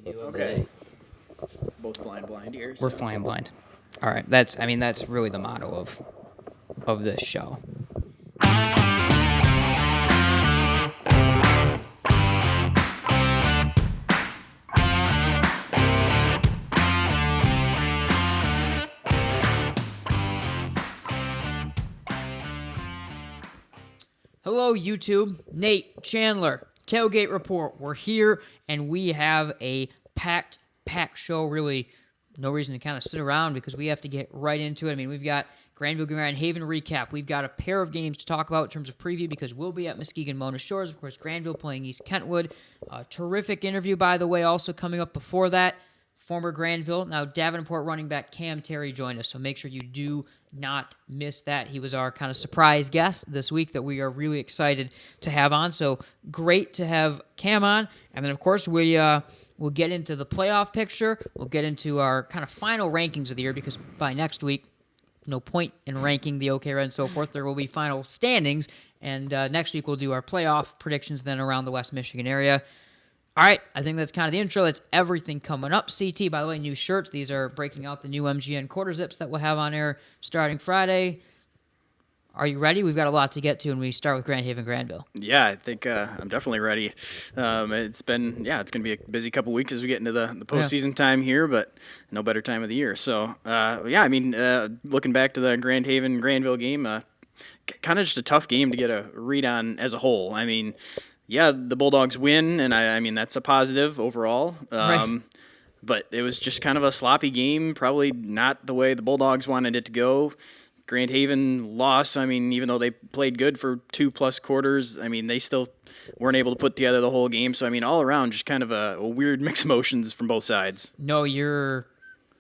do them Okay. today. Both flying blind here. We're flying blind. All right, that's really the motto of this show. Hello, YouTube. Nate, Chandler, Tailgate Report. We're here, and we have a packed show. Really, no reason to kind of sit around because we have to get right into it. I mean, we've got Grandville Grand Haven recap. We've got a pair of games to talk about in terms of preview because we'll be at Muskegon Mona Shores. Of course, Grandville playing East Kentwood. Terrific interview, by the way, also coming up before that. Former Grandville, now Davenport running back Cam Terry joined us, so make sure you do not miss that. He was our kind of surprise guest this week that we are really excited to have on, so great to have Cam on. And then, of course, we'll get into the playoff picture. We'll get into our kind of final rankings of the year because by next week, no point in ranking the OK Red and so forth. There will be final standings, and next week we'll do our playoff predictions then around the West Michigan area. All right, I think that's kind of the intro. That's everything coming up. CT, by the way, new shirts. These are breaking out the new MGN quarter zips that we'll have on air starting Friday. Are you ready? We've got a lot to get to, and we start with Grand Haven, Grandville. Yeah, I think I'm definitely ready. It's going to be a busy couple weeks as we get into the postseason time here, but no better time of the year. So, looking back to the Grand Haven, Grandville game, kind of just a tough game to get a read on as a whole. I mean, yeah, the Bulldogs win, and I mean that's a positive overall. Right. But it was just kind of a sloppy game, probably not the way the Bulldogs wanted it to go. Grand Haven lost. I mean, even though they played good for 2+ quarters, I mean, they still weren't able to put together the whole game. So, I mean, all around, just kind of a weird mix of emotions from both sides. No, you're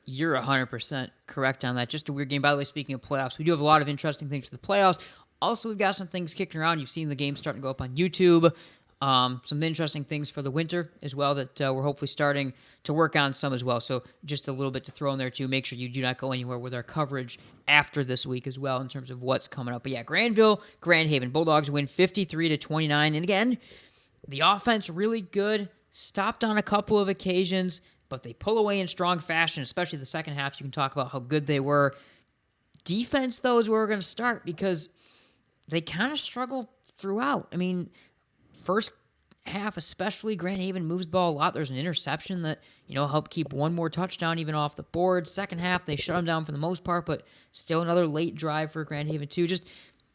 100% correct on that. Just a weird game. By the way, speaking of playoffs, we do have a lot of interesting things for the playoffs. Also, we've got some things kicking around. You've seen the game starting to go up on YouTube. Some interesting things for the winter as well that we're hopefully starting to work on some as well. So just a little bit to throw in there too. Make sure you do not go anywhere with our coverage after this week as well in terms of what's coming up. But yeah, Grandville, Grand Haven, Bulldogs win 53-29. And again, the offense really good. Stopped on a couple of occasions, but they pull away in strong fashion, especially the second half. You can talk about how good they were. Defense, though, is where we're going to start because they kind of struggle throughout. I mean, first half especially, Grand Haven moves the ball a lot. There's an interception that, helped keep one more touchdown even off the board. Second half, they shut them down for the most part, but still another late drive for Grand Haven too.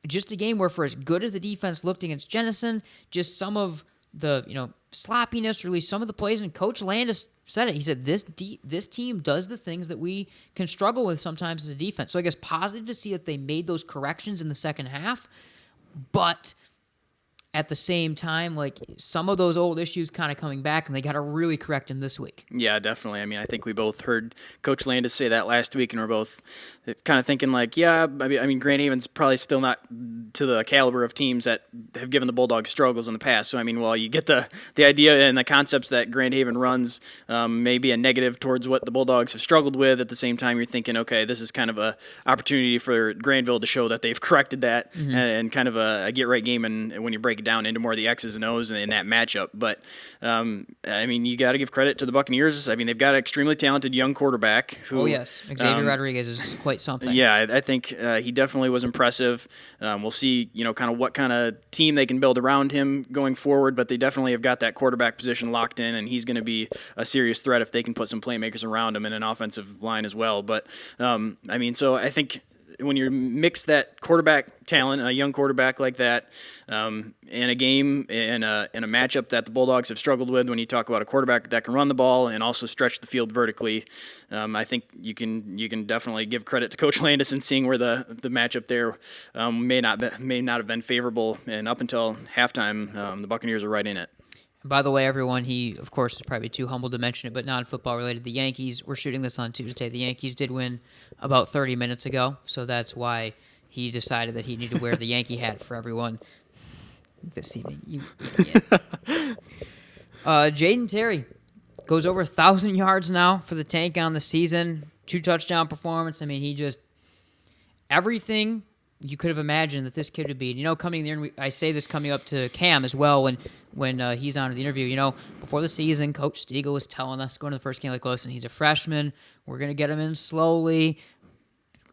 Just a game where for as good as the defense looked against Jennison, just some of the, sloppiness, really some of the plays, and Coach Landis said it. He said, this team does the things that we can struggle with sometimes as a defense. So I guess positive to see that they made those corrections in the second half, but at the same time, like some of those old issues kind of coming back, and they got to really correct them this week. Yeah, definitely. I mean, I think we both heard Coach Landis say that last week, and we're both kind of thinking like, yeah, I mean, Grand Haven's probably still not to the caliber of teams that have given the Bulldogs struggles in the past. So, I mean, while you get the idea and the concepts that Grand Haven runs, maybe a negative towards what the Bulldogs have struggled with, at the same time, you're thinking, okay, this is kind of a opportunity for Grandville to show that they've corrected that and kind of a get-right game, and when you break it down into more of the X's and O's in that matchup. But, I mean, you got to give credit to the Buccaneers. I mean, they've got an extremely talented young quarterback. Who, oh, yes. Xavier Rodriguez is quite something. Yeah, I think he definitely was impressive. We'll see, kind of what kind of team they can build around him going forward, but they definitely have got that quarterback position locked in, and he's going to be a serious threat if they can put some playmakers around him and an offensive line as well. But, I mean, so I think when you mix that quarterback talent, a young quarterback like that, in a game, in a matchup that the Bulldogs have struggled with, when you talk about a quarterback that can run the ball and also stretch the field vertically, I think you can definitely give credit to Coach Landis in seeing where the matchup there may not have been favorable, and up until halftime, the Buccaneers are right in it. By the way, everyone, he, of course, is probably too humble to mention it, but non-football related. The Yankees, we're shooting this on Tuesday. The Yankees did win about 30 minutes ago, so that's why he decided that he needed to wear the Yankee hat for everyone this evening. You idiot. Jaden Terry goes over 1,000 yards now for the Tank on the season. 2 touchdown performance. I mean, he just everything you could have imagined that this kid would be. Coming there, and I say this coming up to Cam as well when he's on the interview. Before the season, Coach Stiegel was telling us going to the first game, like, listen, he's a freshman. We're going to get him in slowly.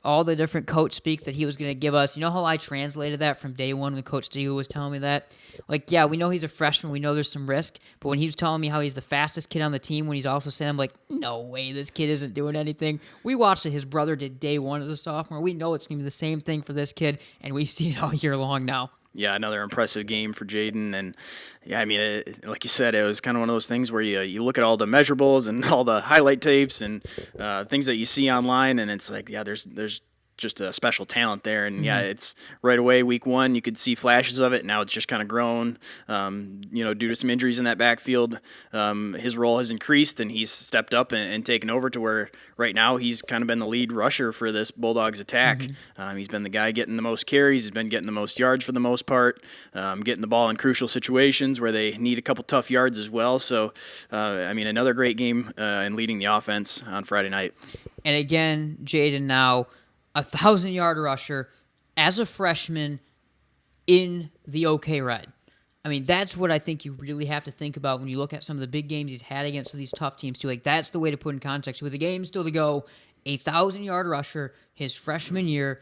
All the different coach speak that he was going to give us. You know how I translated that from day one when Coach Stiegel was telling me that? Like, yeah, we know he's a freshman. We know there's some risk. But when he was telling me how he's the fastest kid on the team, when he's also saying, I'm like, no way, this kid isn't doing anything. We watched it. His brother did day one as a sophomore. We know it's going to be the same thing for this kid, and we've seen it all year long now. Yeah, another impressive game for Jaden. And, yeah, I mean, like you said, it was kind of one of those things where you look at all the measurables and all the highlight tapes and things that you see online, and it's like, yeah, there's just a special talent there. And, yeah, it's right away, week one, you could see flashes of it. Now it's just kind of grown, due to some injuries in that backfield. His role has increased, and he's stepped up and taken over to where right now he's kind of been the lead rusher for this Bulldogs attack. He's been the guy getting the most carries. He's been getting the most yards for the most part, getting the ball in crucial situations where they need a couple tough yards as well. So, another great game in leading the offense on Friday night. And again, Jaden now, 1,000-yard rusher as a freshman in the OK Red. I mean, that's what I think you really have to think about when you look at some of the big games he's had against some of these tough teams too. Like, that's the way to put in context. With the game still to go, 1,000-yard rusher his freshman year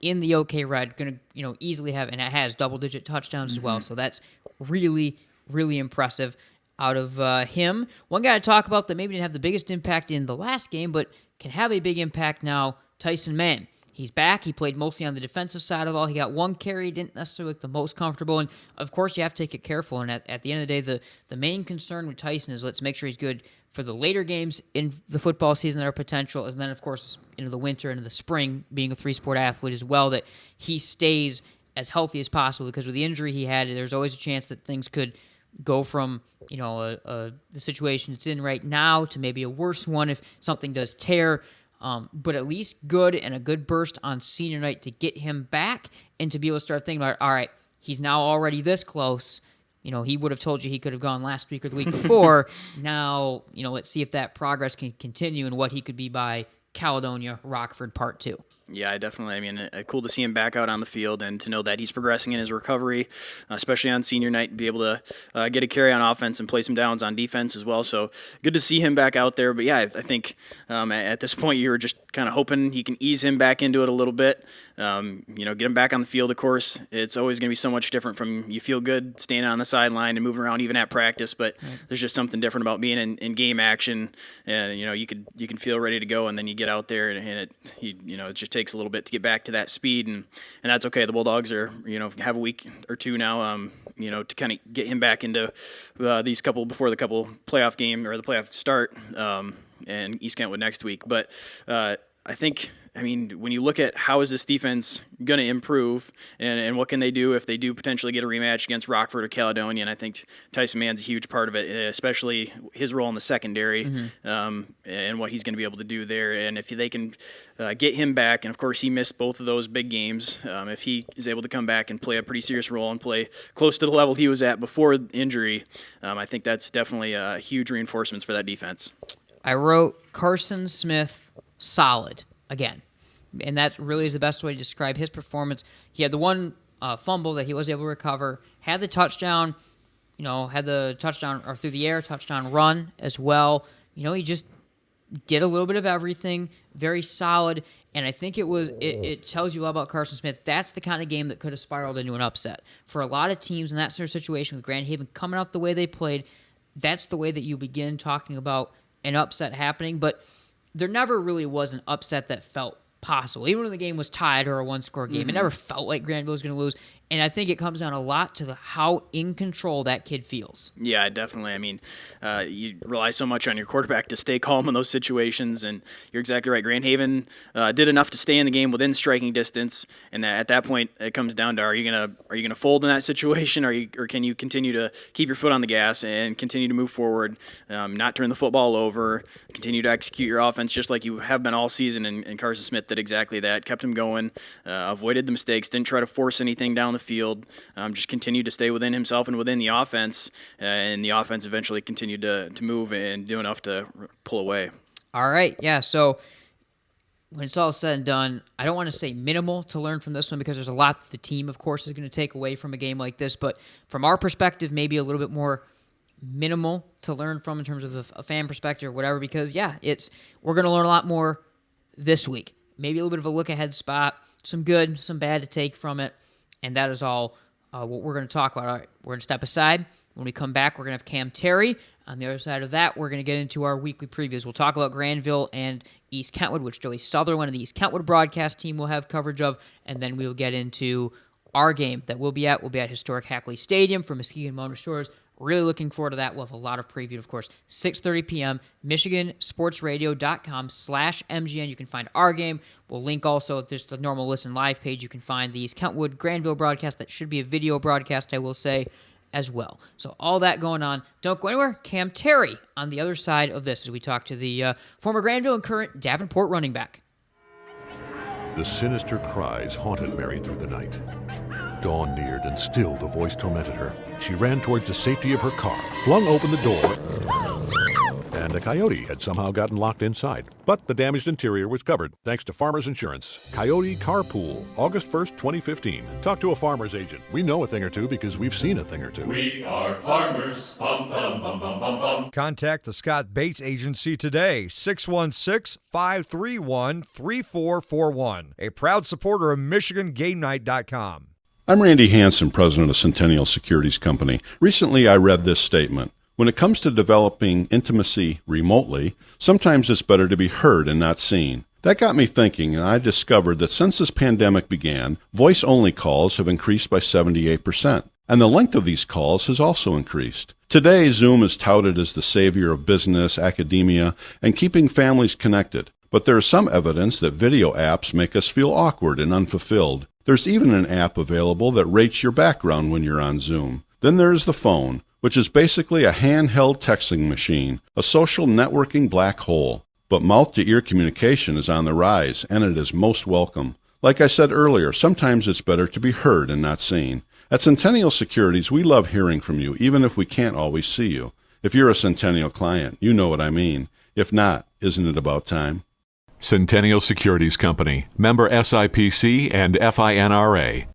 in the OK Red, going to easily have, and it has double-digit touchdowns as well. So that's really, really impressive out of him. One guy to talk about that maybe didn't have the biggest impact in the last game, but can have a big impact now, Tyson Mann. He's back. He played mostly on the defensive side of the ball. He got one carry, didn't necessarily look the most comfortable. And, of course, you have to take it careful. And at the end of the day, the main concern with Tyson is let's make sure he's good for the later games in the football season that are potential. And then, of course, into the winter, into the spring, being a three-sport athlete as well, that he stays as healthy as possible. Because with the injury he had, there's always a chance that things could go from, the situation it's in right now to maybe a worse one if something does tear. But at least good and a good burst on senior night to get him back and to be able to start thinking about, all right, he's now already this close. He would have told you he could have gone last week or the week before. Now, let's see if that progress can continue and what he could be by Caledonia Rockford Part 2. Yeah, definitely. Cool to see him back out on the field and to know that he's progressing in his recovery, especially on senior night, and be able to get a carry on offense and play some downs on defense as well. So good to see him back out there. But, yeah, I think at this point you were just kind of hoping he can ease him back into it a little bit, get him back on the field, of course. It's always going to be so much different from you feel good standing on the sideline and moving around even at practice, but there's just something different about being in game action. And, you can feel ready to go, and then you get out there and it just takes a little bit to get back to that speed, and that's okay. The Bulldogs are, have a week or two now, to kind of get him back into these couple playoff game or the playoff start, and East Kentwood next week. But I think, when you look at how is this defense going to improve and what can they do if they do potentially get a rematch against Rockford or Caledonia, and I think Tyson Mann's a huge part of it, especially his role in the secondary, and what he's going to be able to do there. And if they can get him back, and of course he missed both of those big games, if he is able to come back and play a pretty serious role and play close to the level he was at before injury, I think that's definitely huge reinforcements for that defense. I wrote Carson Smith solid again. And that really is the best way to describe his performance. He had the one fumble that he was able to recover, had the touchdown, or through the air touchdown run as well. He just did a little bit of everything, very solid. And I think it tells you a lot about Carson Smith. That's the kind of game that could have spiraled into an upset. For a lot of teams in that sort of situation with Grand Haven coming out the way they played, that's the way that you begin talking about an upset happening. But there never really was an upset that felt possible. Even when the game was tied or a one-score game, it never felt like Granville was going to lose. And I think it comes down a lot to how in control that kid feels. Yeah, definitely. You rely so much on your quarterback to stay calm in those situations, and you're exactly right. Grand Haven did enough to stay in the game within striking distance, and at that point, it comes down to are you gonna fold in that situation, or can you continue to keep your foot on the gas and continue to move forward, not turn the football over, continue to execute your offense just like you have been all season. And Carson Smith did exactly that, kept him going, avoided the mistakes, didn't try to force anything down the field, just continued to stay within himself and within the offense, and the offense eventually continued to move and do enough to pull away. All right, yeah, so when it's all said and done, I don't want to say minimal to learn from this one because there's a lot that the team, of course, is going to take away from a game like this. But from our perspective, maybe a little bit more minimal to learn from in terms of a fan perspective or whatever. Because, yeah, we're going to learn a lot more this week. Maybe a little bit of a look-ahead spot, some good, some bad to take from it. And that is all what we're going to talk about. All right, we're going to step aside. When we come back, we're going to have Cam Terry. On the other side of that, we're going to get into our weekly previews. We'll talk about Grandville and East Kentwood, which Joey Sutherland and the East Kentwood broadcast team will have coverage of, and then we will get into our game that we'll be at. We'll be at historic Hackley Stadium for Muskegon Mona Shores. Really looking forward to that. We'll have a lot of preview, of course. 6:30 p.m., MichiganSportsRadio.com/MGN. You can find our game. We'll link also, if there's the normal listen live page, you can find the East Kentwood Grandville broadcast. That should be a video broadcast, I will say, as well. So all that going on. Don't go anywhere. Cam Terry on the other side of this as we talk to the former Grandville and current Davenport running back. The sinister cries haunted Mary through the night. Dawn neared, and still the voice tormented her. She ran towards the safety of her car, flung open the door, and a coyote had somehow gotten locked inside. But the damaged interior was covered, thanks to Farmers Insurance. Coyote Carpool, August 1st, 2015. Talk to a farmer's agent. We know a thing or two because we've seen a thing or two. We are farmers. Bum, bum, bum, bum, bum, bum. Contact the Scott Bates Agency today, 616-531-3441. A proud supporter of MichiganGameNight.com. I'm Randy Hansen, president of Centennial Securities Company. Recently, I read this statement. When it comes to developing intimacy remotely, sometimes it's better to be heard and not seen. That got me thinking, and I discovered that since this pandemic began, voice-only calls have increased by 78%, and the length of these calls has also increased. Today, Zoom is touted as the savior of business, academia, and keeping families connected. But there is some evidence that video apps make us feel awkward and unfulfilled. There's even an app available that rates your background when you're on Zoom. Then there's the phone, which is basically a handheld texting machine, a social networking black hole. But mouth-to-ear communication is on the rise, and it is most welcome. Like I said earlier, sometimes it's better to be heard and not seen. At Centennial Securities, we love hearing from you, even if we can't always see you. If you're a Centennial client, you know what I mean. If not, isn't it about time? Centennial Securities Company, member SIPC and FINRA.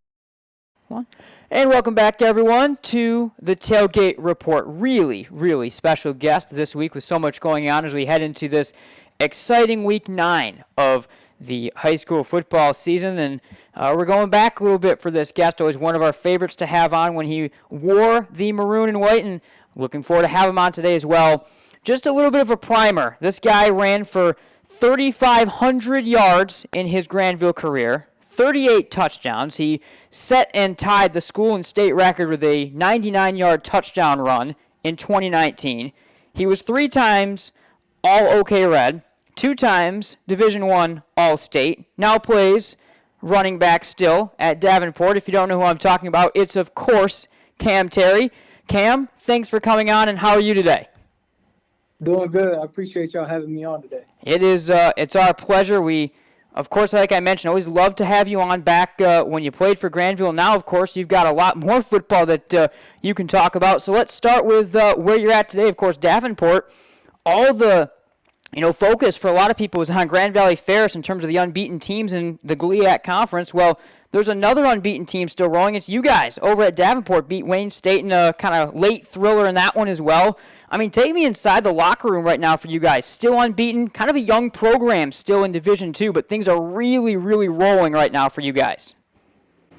And welcome back, everyone, to the Tailgate Report. Really, really special guest this week with so much going on as we head into this exciting Week 9 of the high school football season. And we're going back a little bit for this guest. Always one of our favorites to have on when he wore the maroon and white, and looking forward to have him on today as well. Just a little bit of a primer. This guy ran for 3,500 yards in his Grandville career, 38 touchdowns. He set and tied the school and state record with a 99-yard touchdown run in 2019. He was 3 times All OK-Red, 2 times Division I All-State. Now plays running back still at Davenport. If you don't know who I'm talking about, it's, of course, Cam Terry. Cam, thanks for coming on, and how are you today? Doing good. I appreciate y'all having me on today. It's our pleasure. We, of course, like I mentioned, always love to have you on back when you played for Grandville. Now, of course, you've got a lot more football that you can talk about. So let's start with where you're at today. Of course, Davenport, all the focus for a lot of people is on Grand Valley Ferris in terms of the unbeaten teams in the GLIAC Conference. Well, there's another unbeaten team still rolling. It's you guys over at Davenport. Beat Wayne State in a kind of late thriller in that one as well. I mean, take me inside the locker room right now for you guys. Still unbeaten, kind of a young program still in Division II, but things are really, really rolling right now for you guys.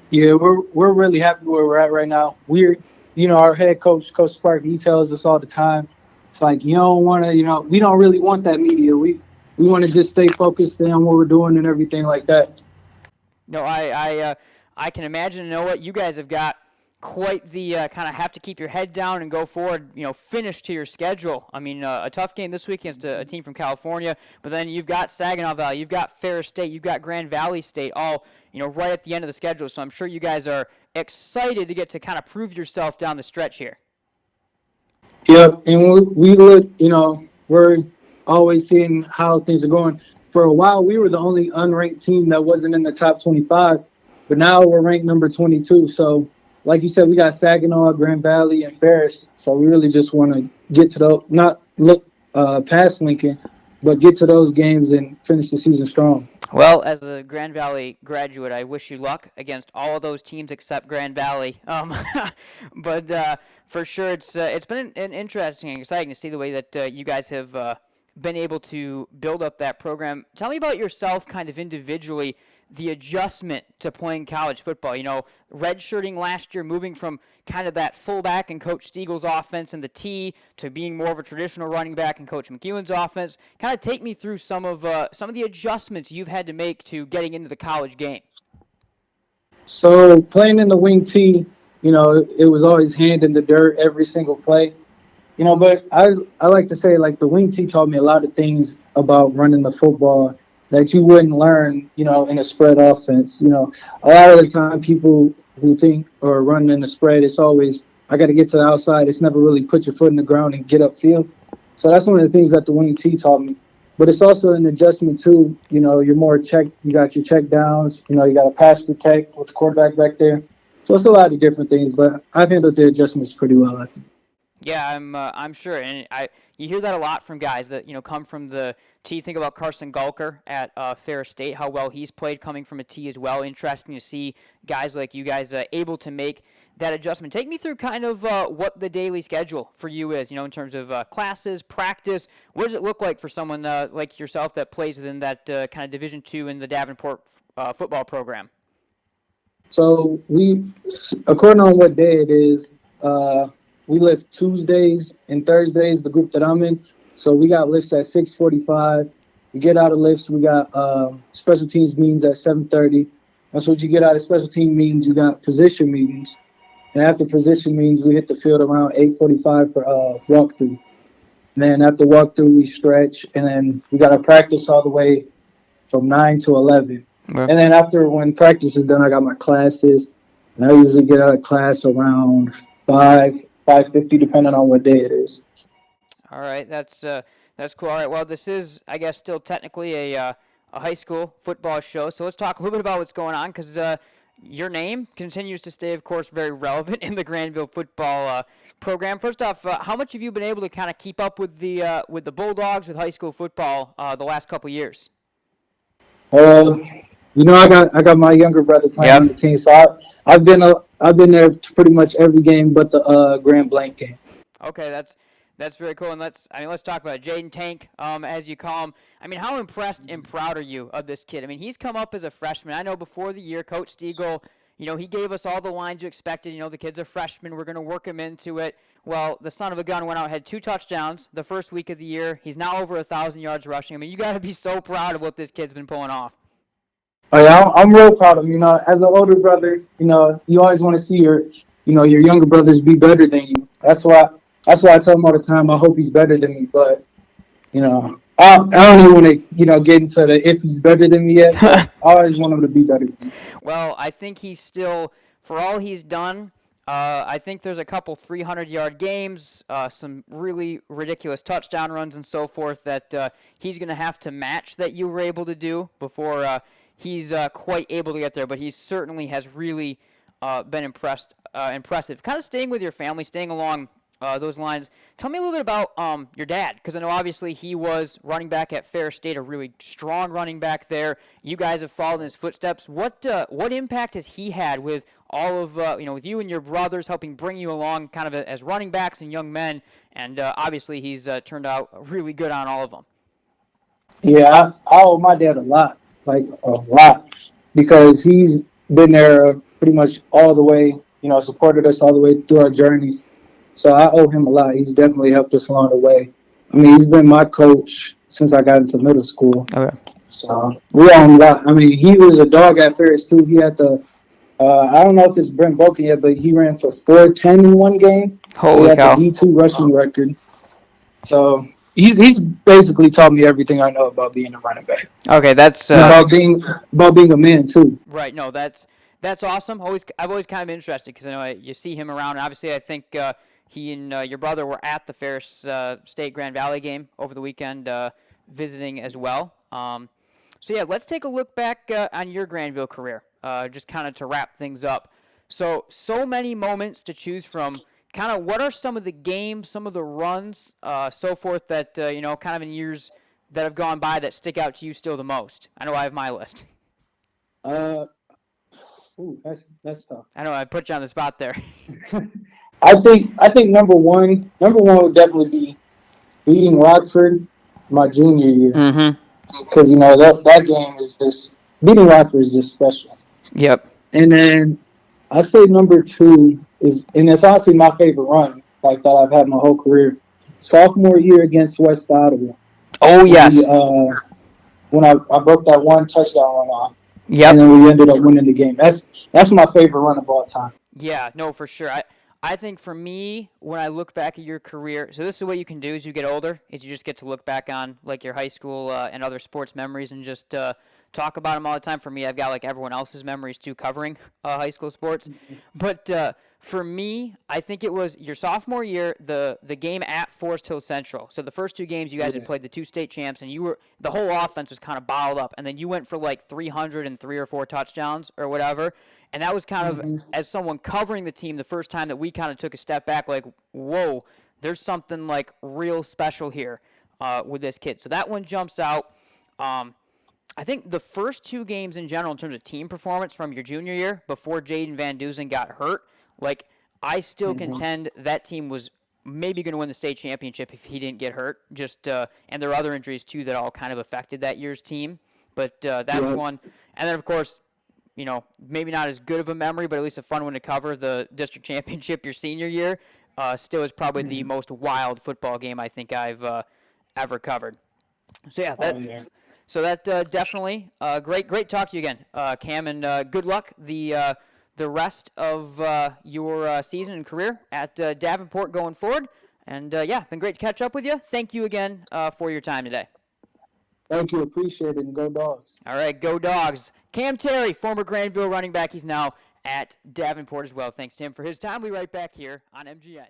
Yeah, we're really happy where we're at right now. Our head coach, Coach Spark, he tells us all the time. It's like, you don't want to, we don't really want that media. We want to just stay focused on what we're doing and everything like that. No, I can imagine. You know what? You guys have got quite the kind of have to keep your head down and go forward, finish to your schedule. I mean, a tough game this week against a team from California, but then you've got Saginaw Valley, you've got Ferris State, you've got Grand Valley State, all, right at the end of the schedule. So I'm sure you guys are excited to get to kind of prove yourself down the stretch here. Yep, and we look, we're always seeing how things are going. For a while, we were the only unranked team that wasn't in the top 25, but now we're ranked number 22. So, like you said, we got Saginaw, Grand Valley, and Ferris. So we really just want to get to those, not look past Lincoln, but get to those games and finish the season strong. Well, as a Grand Valley graduate, I wish you luck against all of those teams except Grand Valley. But for sure, it's been an interesting and exciting to see the way that you guys have been able to build up that program. Tell me about yourself, kind of individually, the adjustment to playing college football. You know, redshirting last year, moving from kind of that fullback in Coach Stiegel's offense and the T to being more of a traditional running back in Coach McEwen's offense. Kind of take me through some of the adjustments you've had to make to getting into the college game. So playing in the wing T, it was always hand in the dirt every single play. But I like to say, like, the wing T taught me a lot of things about running the football that you wouldn't learn, in a spread offense. A lot of the time people who think or run in the spread, it's always, I got to get to the outside. It's never really put your foot in the ground and get upfield. So that's one of the things that the wing T taught me. But it's also an adjustment too. You're more check. You got your check downs. You got to pass protect with the quarterback back there. So it's a lot of different things. But I've handled the adjustments pretty well, I think. Yeah, I'm sure, and you hear that a lot from guys that come from the T. Think about Carson Gulker at Ferris State, how well he's played coming from a T as well. Interesting to see guys like you guys able to make that adjustment. Take me through kind of what the daily schedule for you is, in terms of classes, practice. What does it look like for someone like yourself that plays within that kind of Division II in the Davenport football program? So according on what day it is, we lift Tuesdays and Thursdays, the group that I'm in. So we got lifts at 6:45. We get out of lifts. We got special teams meetings at 7:30. That's what you get out of special team meetings. You got position meetings. And after position meetings, we hit the field around 8:45 for walkthrough. And then after walkthrough, we stretch. And then we got to practice all the way from 9 to 11. Okay. And then when practice is done, I got my classes. And I usually get out of class around 5:50, depending on what day it is. All right, that's cool. All right, well, this is, I guess, still technically a high school football show. So let's talk a little bit about what's going on, because your name continues to stay, of course, very relevant in the Grandville football program. First off, how much have you been able to kind of keep up with the Bulldogs, with high school football the last couple years? I got my younger brother playing on the team, so I've been there to pretty much every game but the Grand Blanc game. Okay, that's very cool. And let's talk about it. Jaden Tank, as you call him. I mean, how impressed and proud are you of this kid? I mean, he's come up as a freshman. I know before the year, Coach Stiegel, he gave us all the lines you expected. The kid's a freshman. We're going to work him into it. Well, the son of a gun went out and had 2 touchdowns the first week of the year. He's now over 1,000 yards rushing. I mean, you got to be so proud of what this kid's been pulling off. Oh, yeah, I'm real proud of him. As an older brother, you always want to see your younger brothers be better than you. That's why I tell him all the time, I hope he's better than me. But, I don't even want to, get into the if he's better than me yet. I always want him to be better than me. Well, I think he's still, for all he's done, I think there's a couple 300-yard games, some really ridiculous touchdown runs and so forth that he's going to have to match that you were able to do before he's quite able to get there. But he certainly has really been impressive. Kind of staying with your family, staying along those lines. Tell me a little bit about your dad, because I know obviously he was running back at Ferris State, a really strong running back there. You guys have followed in his footsteps. What impact has he had with all of with you and your brothers helping bring you along, kind of as running backs and young men? And obviously he's turned out really good on all of them. Yeah, I owe my dad a lot, because he's been there pretty much all the way. Supported us all the way through our journeys. So I owe him a lot. He's definitely helped us along the way. I mean, he's been my coach since I got into middle school. Okay. So we owe him a lot. I mean, he was a dog at Ferris, too. He had the, I don't know if it's Brent Boken yet, but he ran for 410 in one game. Holy so cow. He had the D2 rushing record. So he's basically taught me everything I know about being a running back. Okay, that's... about being a man, too. Right, no, that's awesome. I've always kind of been interested, because I know you see him around. And obviously, I think... he and your brother were at the Ferris State Grand Valley game over the weekend, visiting as well. So, yeah, let's take a look back on your Grandville career, just kind of to wrap things up. So many moments to choose from. Kind of what are some of the games, some of the runs, so forth that, kind of in years that have gone by that stick out to you still the most? I know I have my list. That's tough. I know I put you on the spot there. I think number one would definitely be beating Rockford my junior year. Mm-hmm. Because, that game is just, beating Rockford is just special. Yep. And then I say number two is, and it's honestly my favorite run like that I've had my whole career. Sophomore year against West Ottawa. Oh, yes. When I broke that one touchdown run off. Yep. And then we ended up winning the game. That's my favorite run of all time. Yeah, no, for sure. I think for me, when I look back at your career, so this is what you can do as you get older, is you just get to look back on like your high school and other sports memories and just talk about them all the time. For me, I've got like everyone else's memories too covering high school sports. But for me, I think it was your sophomore year, the game at Forest Hill Central. So the first two games you guys had played the two state champs, and the whole offense was kind of bottled up, and then you went for like 303 or 4 touchdowns or whatever. And that was kind of, as someone covering the team, the first time that we kind of took a step back, like, whoa, there's something like real special here with this kid. So that one jumps out. I think the first 2 games in general in terms of team performance from your junior year before Jaden Van Dusen got hurt, like, I still contend that team was maybe going to win the state championship if he didn't get hurt. And there are other injuries, too, that all kind of affected that year's team. But that's one. And then, of course, maybe not as good of a memory, but at least a fun one to cover, the district championship your senior year. Still is probably the most wild football game I think I've ever covered. So, yeah, So that definitely great talk to you again, Cam, and good luck the rest of your season and career at Davenport going forward. And been great to catch up with you. Thank you again for your time today. Thank you, appreciate it, and go Dogs. All right, go Dogs. Cam Terry, former Grandville running back, he's now at Davenport as well. Thanks to him for his time. We'll be right back here on MGN.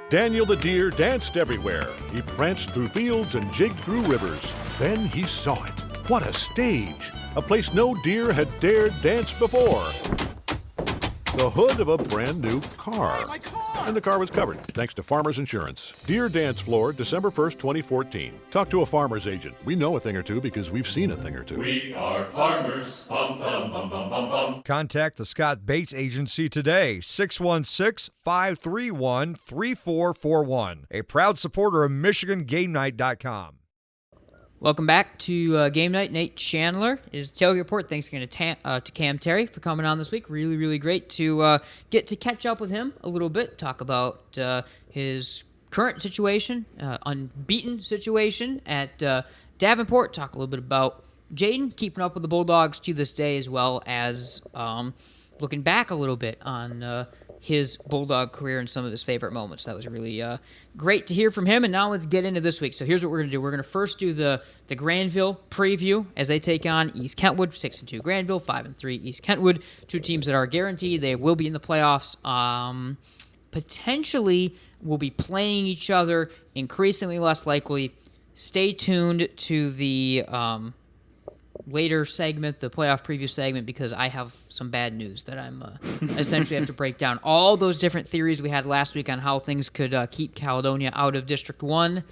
Daniel the deer danced everywhere. He pranced through fields and jigged through rivers. Then he saw it. What a stage! A place no deer had dared dance before. The hood of a brand new car. My car! And the car was covered, thanks to Farmers Insurance. Deer Dance Floor, December 1st, 2014. Talk to a farmer's agent. We know a thing or two because we've seen a thing or two. We are farmers. Bum, bum, bum, bum, bum, bum. Contact the Scott Bates Agency today, 616-531-3441. A proud supporter of MichiganGameNight.com. Welcome back to Game Night. Nate Chandler is Tailgate Report. Thanks again to Cam Terry for coming on this week. Really, really great to get to catch up with him a little bit, talk about his current situation, unbeaten situation at Davenport, talk a little bit about Jaden, keeping up with the Bulldogs to this day, as well as looking back a little bit on his Bulldog career and some of his favorite moments. That was really great to hear from him. And now let's get into this week. So here's what we're going to do. We're going to first do the Grandville preview as they take on East Kentwood, 6-2 Grandville, 5-3 East Kentwood. 2 teams that are guaranteed they will be in the playoffs. Potentially will be playing each other, increasingly less likely. Stay tuned to the later segment, the playoff preview segment, because I have some bad news that I'm essentially have to break down. All those different theories we had last week on how things could keep Caledonia out of District 1,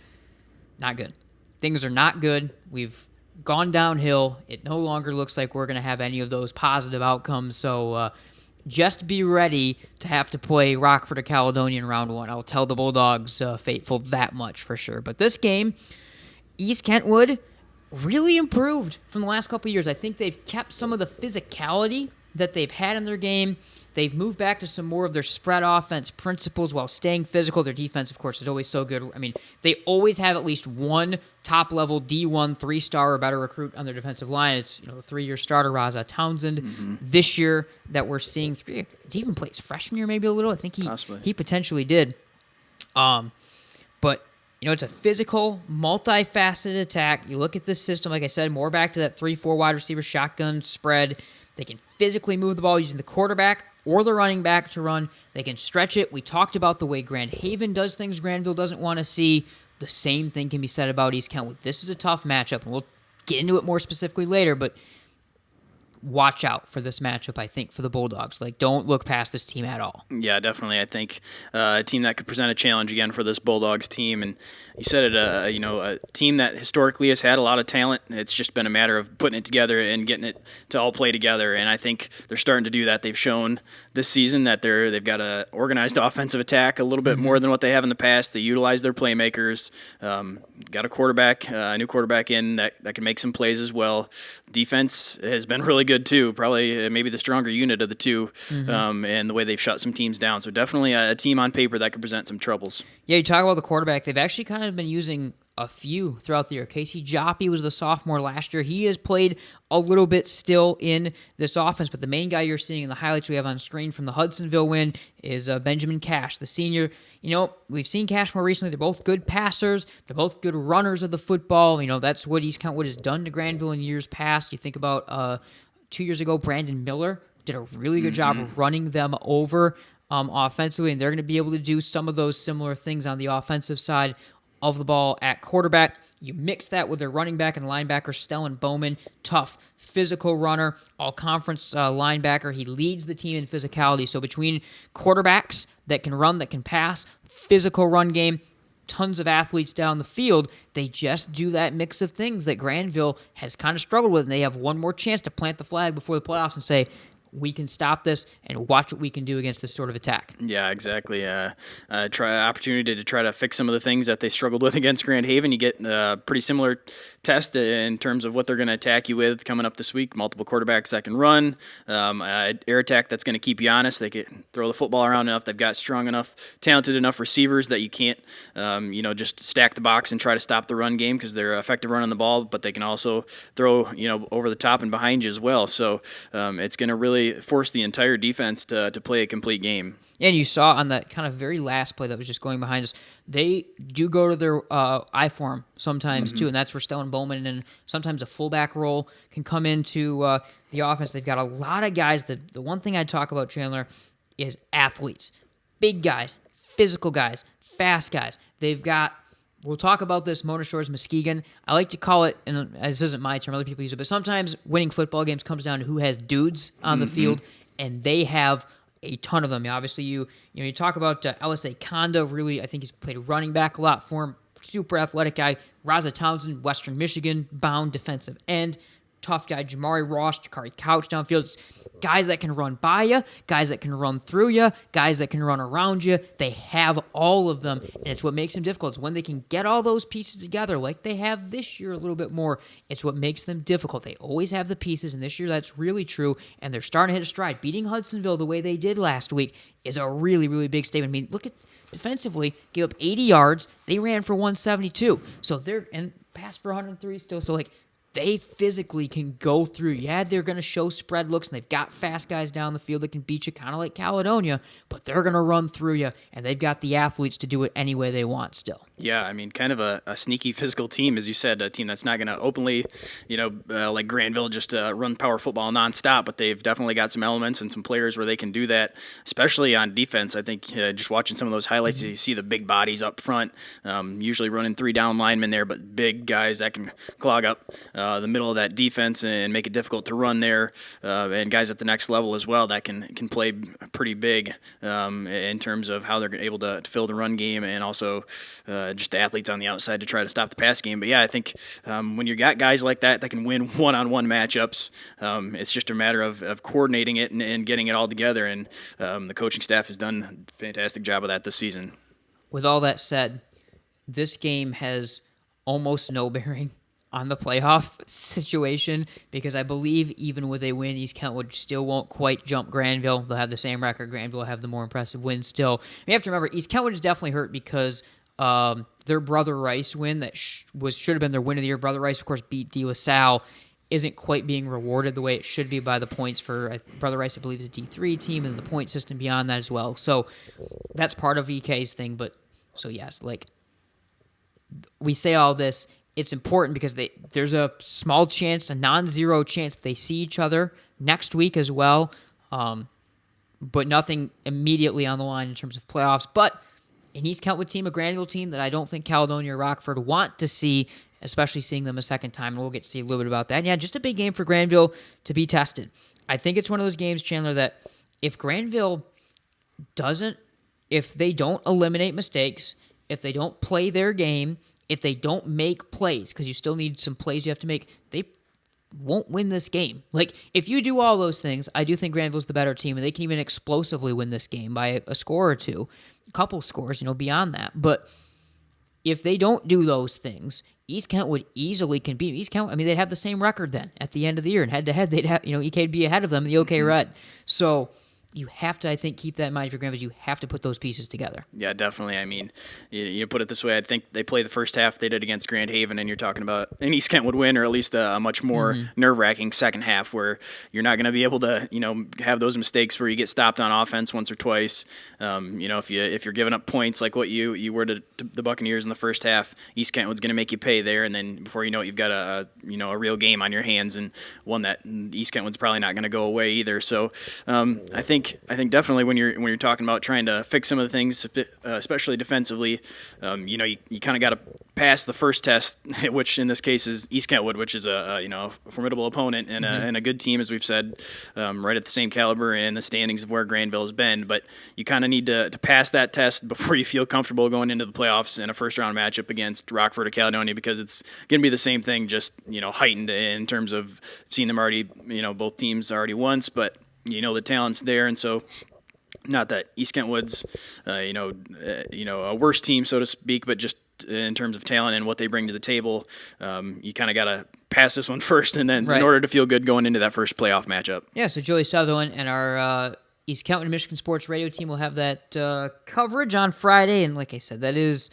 not good. Things are not good. We've gone downhill. It no longer looks like we're going to have any of those positive outcomes, so just be ready to have to play Rockford or Caledonia in round 1. I'll tell the Bulldogs faithful that much for sure. But this game, East Kentwood really improved from the last couple of years. I think they've kept some of the physicality that they've had in their game. They've moved back to some more of their spread offense principles while staying physical. Their defense, of course, is always so good. I mean, they always have at least one top-level D1 3-star or better recruit on their defensive line. It's the 3-year starter, Raza Townsend. This year that we're seeing, did he even play his freshman year maybe a little? I think he potentially did. But it's a physical, multifaceted attack. You look at this system, like I said, more back to that 3-4 wide receiver shotgun spread. They can physically move the ball using the quarterback or the running back to run. They can stretch it. We talked about the way Grand Haven does things Granville doesn't want to see. The same thing can be said about East Kentwood. This is a tough matchup, and we'll get into it more specifically later, but watch out for this matchup, I think, for the Bulldogs. Like, don't look past this team at all. Yeah, definitely. I think a team that could present a challenge again for this Bulldogs team. And you said it, a team that historically has had a lot of talent. It's just been a matter of putting it together and getting it to all play together. And I think they're starting to do that. They've shown this season that they've got an organized offensive attack a little bit more than what they have in the past. They utilize their playmakers. Got a new quarterback in that can make some plays as well. Defense has been really good too, probably maybe the stronger unit of the two, and the way they've shut some teams down. So definitely a team on paper that could present some troubles. Yeah, you talk about the quarterback. They've actually kind of been using a few throughout the year. Casey Joppy was the sophomore last year. He has played a little bit still in this offense, but the main guy you're seeing in the highlights we have on screen from the Hudsonville win is Benjamin Cash, the senior. We've seen Cash more recently. They're both good passers. They're both good runners of the football. That's what what has done to Grandville in years past. You think about 2 years ago, Brandon Miller did a really good job of running them over offensively, and they're going to be able to do some of those similar things on the offensive side of the ball at quarterback. You mix that with their running back and linebacker, Stellan Bowman, tough, physical runner, all-conference linebacker. He leads the team in physicality. So between quarterbacks that can run, that can pass, physical run game, tons of athletes down the field, they just do that mix of things that Grandville has kind of struggled with, and they have one more chance to plant the flag before the playoffs and say, we can stop this and watch what we can do against this sort of attack. Yeah, exactly. Opportunity to try to fix some of the things that they struggled with against Grand Haven. You get a pretty similar test in terms of what they're going to attack you with coming up this week. Multiple quarterbacks that can run, air attack that's going to keep you honest. They can throw the football around enough. They've got strong enough, talented enough receivers that you can't, just stack the box and try to stop the run game because they're effective running the ball, but they can also throw, over the top and behind you as well. So it's going to really force the entire defense to play a complete game. And you saw on that kind of very last play that was just going behind us, they do go to their I-form sometimes too, and that's where Stellan Bowman and sometimes a fullback role can come into the offense. They've got a lot of guys. The one thing I talk about, Chandler, is athletes. Big guys, physical guys, fast guys. They've got, we'll talk about this, Mona Shores, Muskegon. I like to call it, and this isn't my term, other people use it, but sometimes winning football games comes down to who has dudes on the field, and they have a ton of them. Obviously, you talk about LSA Conda, really, I think he's played running back a lot for him. Super athletic guy. Raza Townsend, Western Michigan, bound defensive end. Tough guy, Jamari Ross, Jakari Couch downfield. It's guys that can run by you, guys that can run through you, guys that can run around you. They have all of them, and it's what makes them difficult. It's when they can get all those pieces together, like they have this year a little bit more. It's what makes them difficult. They always have the pieces, and this year that's really true, and they're starting to hit a stride. Beating Hudsonville the way they did last week is a really, really big statement. I mean, look at defensively, gave up 80 yards. They ran for 172. So and passed for 103 still. So, they physically can go through. Yeah, they're going to show spread looks, and they've got fast guys down the field that can beat you, kind of like Caledonia, but they're going to run through you, and they've got the athletes to do it any way they want still. Yeah, I mean, kind of a sneaky physical team, as you said, a team that's not going to openly, like Granville, just run power football nonstop, but they've definitely got some elements and some players where they can do that, especially on defense. I think just watching some of those highlights, you see the big bodies up front, usually running 3 down linemen there, but big guys that can clog up the middle of that defense and make it difficult to run there, and guys at the next level as well that can play pretty big in terms of how they're able to fill the run game, and also just the athletes on the outside to try to stop the pass game. But yeah, I think when you got guys like that can win one-on-one matchups, it's just a matter of coordinating it and getting it all together, and the coaching staff has done a fantastic job of that this season. With all that said, this game has almost no bearing on the playoff situation, because I believe even with a win, East Kentwood still won't quite jump Grandville. They'll have the same record. Grandville will have the more impressive win still. You have to remember, East Kentwood is definitely hurt because their Brother Rice win that should have been their win of the year. Brother Rice, of course, beat De La Salle, isn't quite being rewarded the way it should be by the points for Brother Rice, I believe, is a D3 team, and the point system beyond that as well. So that's part of EK's thing. But so yes, we say all this, it's important because there's a small chance, a non-zero chance that they see each other next week as well, but nothing immediately on the line in terms of playoffs. But an East Kentwood team, a Granville team that I don't think Caledonia or Rockford want to see especially seeing them a second time, and we'll get to see a little bit about that. And yeah, just a big game for Grandville to be tested. I think it's one of those games, Chandler, that if Grandville if they don't eliminate mistakes, if they don't play their game, if they don't make plays, because you still need some plays you have to make, they won't win this game. Like, if you do all those things, I do think Granville's the better team, and they can even explosively win this game by a score or two, a couple scores, beyond that. But if they don't do those things, East Kentwood easily can beat East Kentwood. I mean, they'd have the same record then at the end of the year, and head-to-head, they'd have, EK'd be ahead of them in the OK Red. So you have to, I think, keep that in mind for Granville. You have to put those pieces together. Yeah, definitely. I mean, you put it this way, I think they play the first half they did against Grand Haven, and you're talking about an East Kent would win, or at least a much more nerve-wracking second half where you're not going to be able to, have those mistakes where you get stopped on offense once or twice. If you're giving up points like what you were to the Buccaneers in the first half, East Kentwood's going to make you pay there, and then before you know it, you've got a real game on your hands, and one that East Kentwood's probably not going to go away either. So I think definitely when you're talking about trying to fix some of the things, especially defensively, you kind of got to pass the first test, which in this case is East Kentwood, which is a formidable opponent and a good team, as we've said, right at the same caliber in the standings of where Granville has been. But you kind of need to pass that test before you feel comfortable going into the playoffs in a first round matchup against Rockford or Caledonia, because it's going to be the same thing, just heightened in terms of seeing them already, both teams already once, but the talent's there, and so not that East Kentwood's a worse team, so to speak, but just in terms of talent and what they bring to the table, you kind of got to pass this one first, and then in order to feel good going into that first playoff matchup. Yeah, so Joey Sutherland and our East Kentwood Michigan Sports Radio team will have that coverage on Friday, and like I said, that is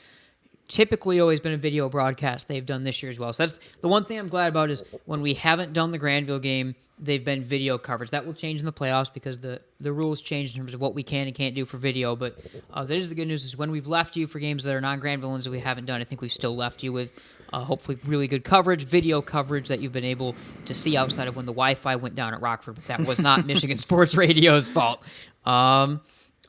typically always been a video broadcast they've done this year as well. So that's the one thing I'm glad about, is when we haven't done the Granville game, they've been video coverage. That will change in the playoffs because the rules change in terms of what we can and can't do for video. But that is the good news, is when we've left you for games that are non-Granville ones that we haven't done, I think we've still left you with hopefully really good coverage, video coverage that you've been able to see outside of when the Wi-Fi went down at Rockford. But that was not Michigan Sports Radio's fault. All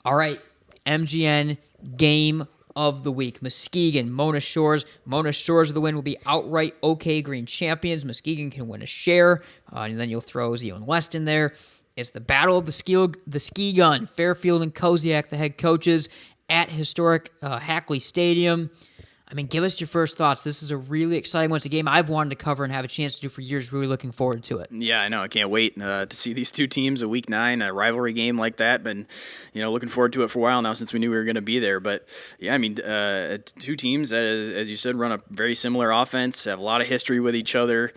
right, MGN game of the week. Muskegon, Mona Shores. Mona Shores of the win will be outright OK Green champions. Muskegon can win a share, and then you'll throw Zio and West in there. It's the battle of the ski gun. Fairfield and Koziak, the head coaches, at historic Hackley Stadium. I mean, give us your first thoughts. This is a really exciting one. It's a game I've wanted to cover and have a chance to do for years. Really looking forward to it. Yeah, I know. I can't wait to see these two teams, a Week 9, a rivalry game like that. Been, looking forward to it for a while now since we knew we were going to be there. But, yeah, I mean, two teams that, as you said, run a very similar offense, have a lot of history with each other.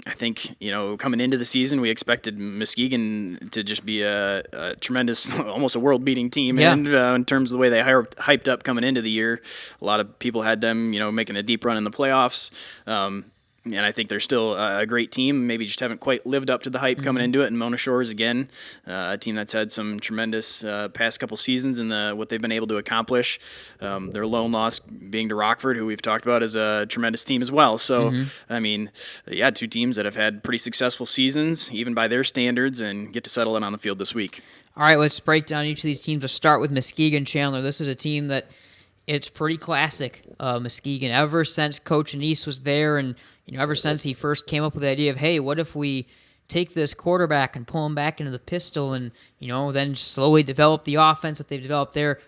I think, coming into the season, we expected Muskegon to just be a tremendous, almost a world-beating team. Yeah. And in terms of the way they hyped up coming into the year, a lot of people had them, making a deep run in the playoffs. And I think they're still a great team. Maybe just haven't quite lived up to the hype coming into it. And Mona Shores, again, a team that's had some tremendous past couple seasons in what they've been able to accomplish. Their lone loss being to Rockford, who we've talked about as a tremendous team as well. So, I mean, yeah, two teams that have had pretty successful seasons, even by their standards, and get to settle it on the field this week. All right, let's break down each of these teams. Let's start with Muskegon. Chandler, this is a team that it's pretty classic. Muskegon, ever since Coach Anise was there, and ever since he first came up with the idea of, hey, what if we take this quarterback and pull him back into the pistol and, then slowly develop the offense that they've developed there.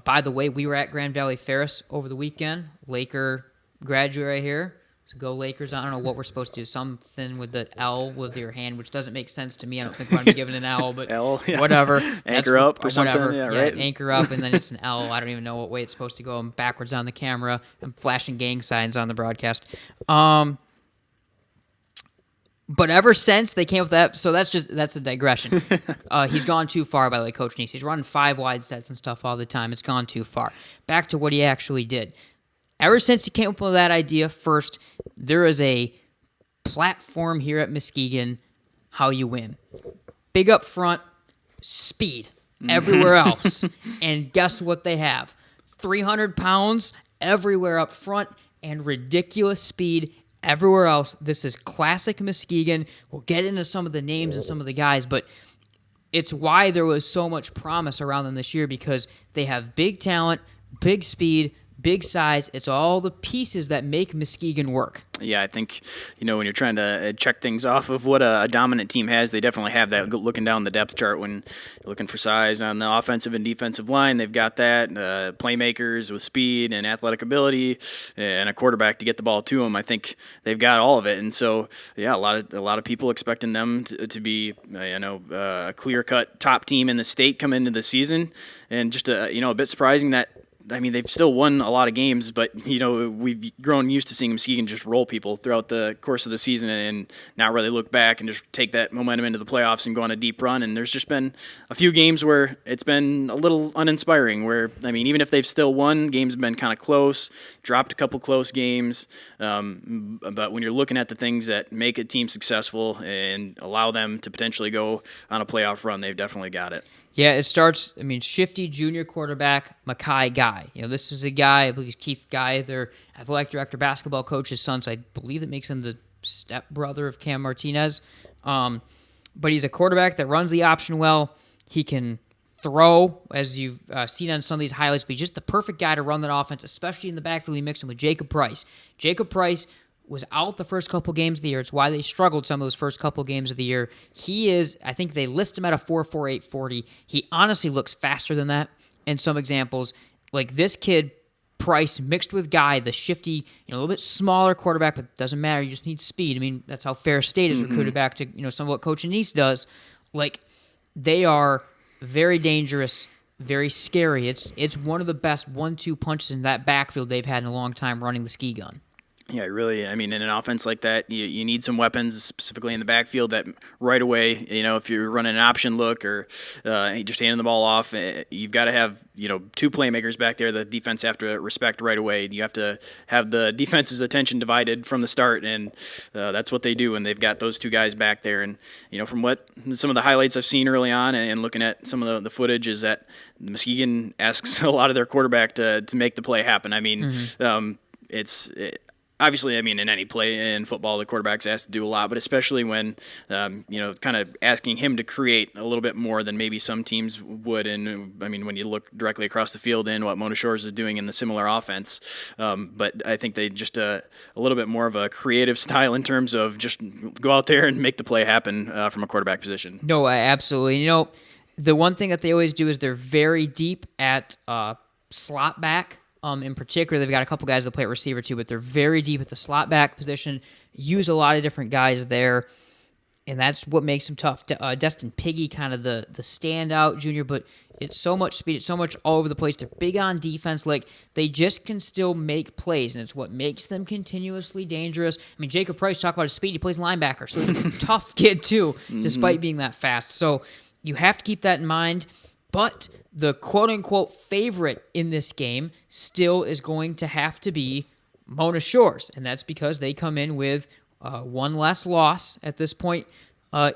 By the way, we were at Grand Valley Ferris over the weekend. Laker graduate right here. So go Lakers. I don't know what we're supposed to do. Something with the L with your hand, which doesn't make sense to me. I don't think we're going to be given an L, but L, yeah. whatever. Anchor up or something. Whatever. Yeah, right. Anchor up, and then it's an L. I don't even know what way it's supposed to go. I'm backwards on the camera. I'm flashing gang signs on the broadcast. But ever since they came up with that, so that's a digression. He's gone too far, by the way, Coach Neese. He's running 5 wide sets and stuff all the time. It's gone too far. Back to what he actually did. Ever since he came up with that idea first, there is a platform here at Muskegon how you win. Big up front, speed. Everywhere else. And guess what they have? 300 pounds everywhere up front and ridiculous speed everywhere else. This is classic Muskegon. We'll get into some of the names and some of the guys, but it's why there was so much promise around them this year, because they have big talent, big speed, big size. It's all the pieces that make Muskegon work. Yeah, I think, when you're trying to check things off of what a dominant team has, they definitely have that. Looking down the depth chart when you're looking for size on the offensive and defensive line, they've got that. Playmakers with speed and athletic ability and a quarterback to get the ball to them. I think they've got all of it. And so, yeah, a lot of people expecting them to be, a clear-cut top team in the state come into the season. And just, a bit surprising that, they've still won a lot of games, but, we've grown used to seeing Muskegon just roll people throughout the course of the season and not really look back and just take that momentum into the playoffs and go on a deep run. And there's just been a few games where it's been a little uninspiring where, even if they've still won, games have been kind of close, dropped a couple close games. But when you're looking at the things that make a team successful and allow them to potentially go on a playoff run, they've definitely got it. Yeah, it starts, shifty junior quarterback, Mackay Guy. This is a guy, I believe Keith Guy, their athletic director, basketball coach, his son, so I believe that makes him the stepbrother of Cam Martinez. But he's a quarterback that runs the option well. He can throw, as you've seen on some of these highlights, but he's just the perfect guy to run that offense, especially in the backfield. He mixed him with Jacob Price. Jacob Price was out the first couple games of the year. It's why they struggled some of those first couple games of the year. He is, I think they list him at a 4.48 40. He honestly looks faster than that in some examples. Like this kid, Price, mixed with Guy, the shifty, a little bit smaller quarterback, but it doesn't matter. You just need speed. That's how Ferris State is recruited back to, some of what Coach Anise does. Like, they are very dangerous, very scary. It's one of the best 1-2 punches in that backfield they've had in a long time running the ski gun. Yeah, really. In an offense like that, you need some weapons, specifically in the backfield, that right away, if you're running an option look or just handing the ball off, you've got to have, two playmakers back there the defense have to respect right away. You have to have the defense's attention divided from the start, and that's what they do when they've got those two guys back there. And, from what some of the highlights I've seen early on and looking at some of the footage is that Muskegon asks a lot of their quarterback to make the play happen. Obviously, in any play in football, the quarterback's asked to do a lot, but especially when, kind of asking him to create a little bit more than maybe some teams would. And, when you look directly across the field in what Mona Shores is doing in the similar offense. But I think they just a little bit more of a creative style in terms of just go out there and make the play happen from a quarterback position. No, absolutely. The one thing that they always do is they're very deep at slot back. In particular, they've got a couple guys that play at receiver too, but they're very deep at the slot back position, use a lot of different guys there, and that's what makes them tough. Destin Piggy, kind of the standout junior, but it's so much speed, it's so much all over the place. They're big on defense. Like, they just can still make plays, and it's what makes them continuously dangerous. Jacob Price, talk about his speed, he plays linebacker, so he's a tough kid too, despite being that fast. So you have to keep that in mind. But the quote-unquote favorite in this game still is going to have to be Mona Shores, and that's because they come in with one less loss at this point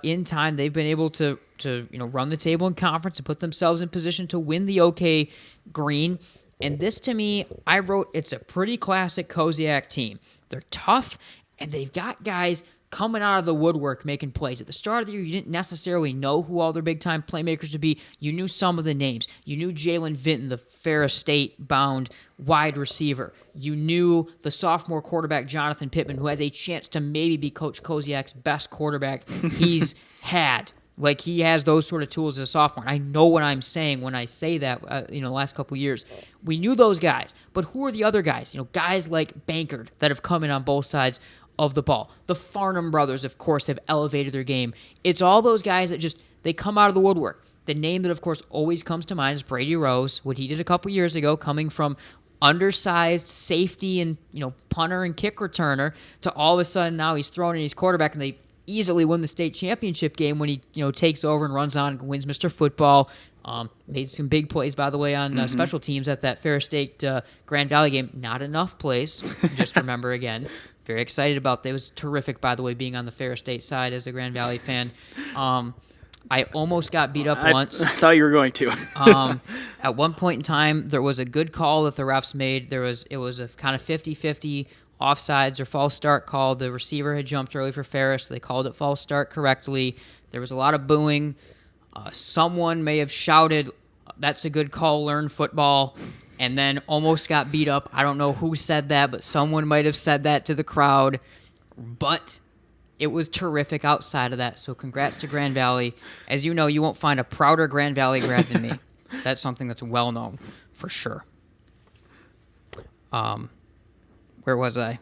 in time. They've been able to run the table in conference and put themselves in position to win the OK Green. And this, to me, I wrote, it's a pretty classic Koziak team. They're tough, and they've got guys coming out of the woodwork making plays. At the start of the year, you didn't necessarily know who all their big-time playmakers would be. You knew some of the names. You knew Jalen Vinton, the Ferris State-bound wide receiver. You knew the sophomore quarterback, Jonathan Pittman, who has a chance to maybe be Coach Koziak's best quarterback he's had. Like, he has those sort of tools as a sophomore. I know what I'm saying when I say that, the last couple of years. We knew those guys. But who are the other guys? Guys like Bankard that have come in on both sides of the ball. The Farnham brothers, of course, have elevated their game. It's all those guys that they come out of the woodwork. The name that, of course, always comes to mind is Brady Rose, what he did a couple years ago, coming from undersized safety and, punter and kick returner to all of a sudden now he's thrown in his quarterback, and they easily win the state championship game when he, takes over and runs on and wins Mr. Football. Made some big plays, by the way, on special teams at that Ferris State Grand Valley game. Not enough plays, just remember again. Very excited about that. It was terrific, by the way, being on the Ferris State side as a Grand Valley fan. I almost got beat up once. I thought you were going to. At one point in time, there was a good call that the refs made. It was a kind of 50-50 offsides or false start call. The receiver had jumped early for Ferris, so they called it false start correctly. There was a lot of booing. Someone may have shouted, "That's a good call, learn football." and then almost got beat up. I don't know who said that, but someone might have said that to the crowd. But it was terrific outside of that, so congrats to Grand Valley. As you know, you won't find a prouder Grand Valley grad than me. That's something that's well known, for sure. Where was I?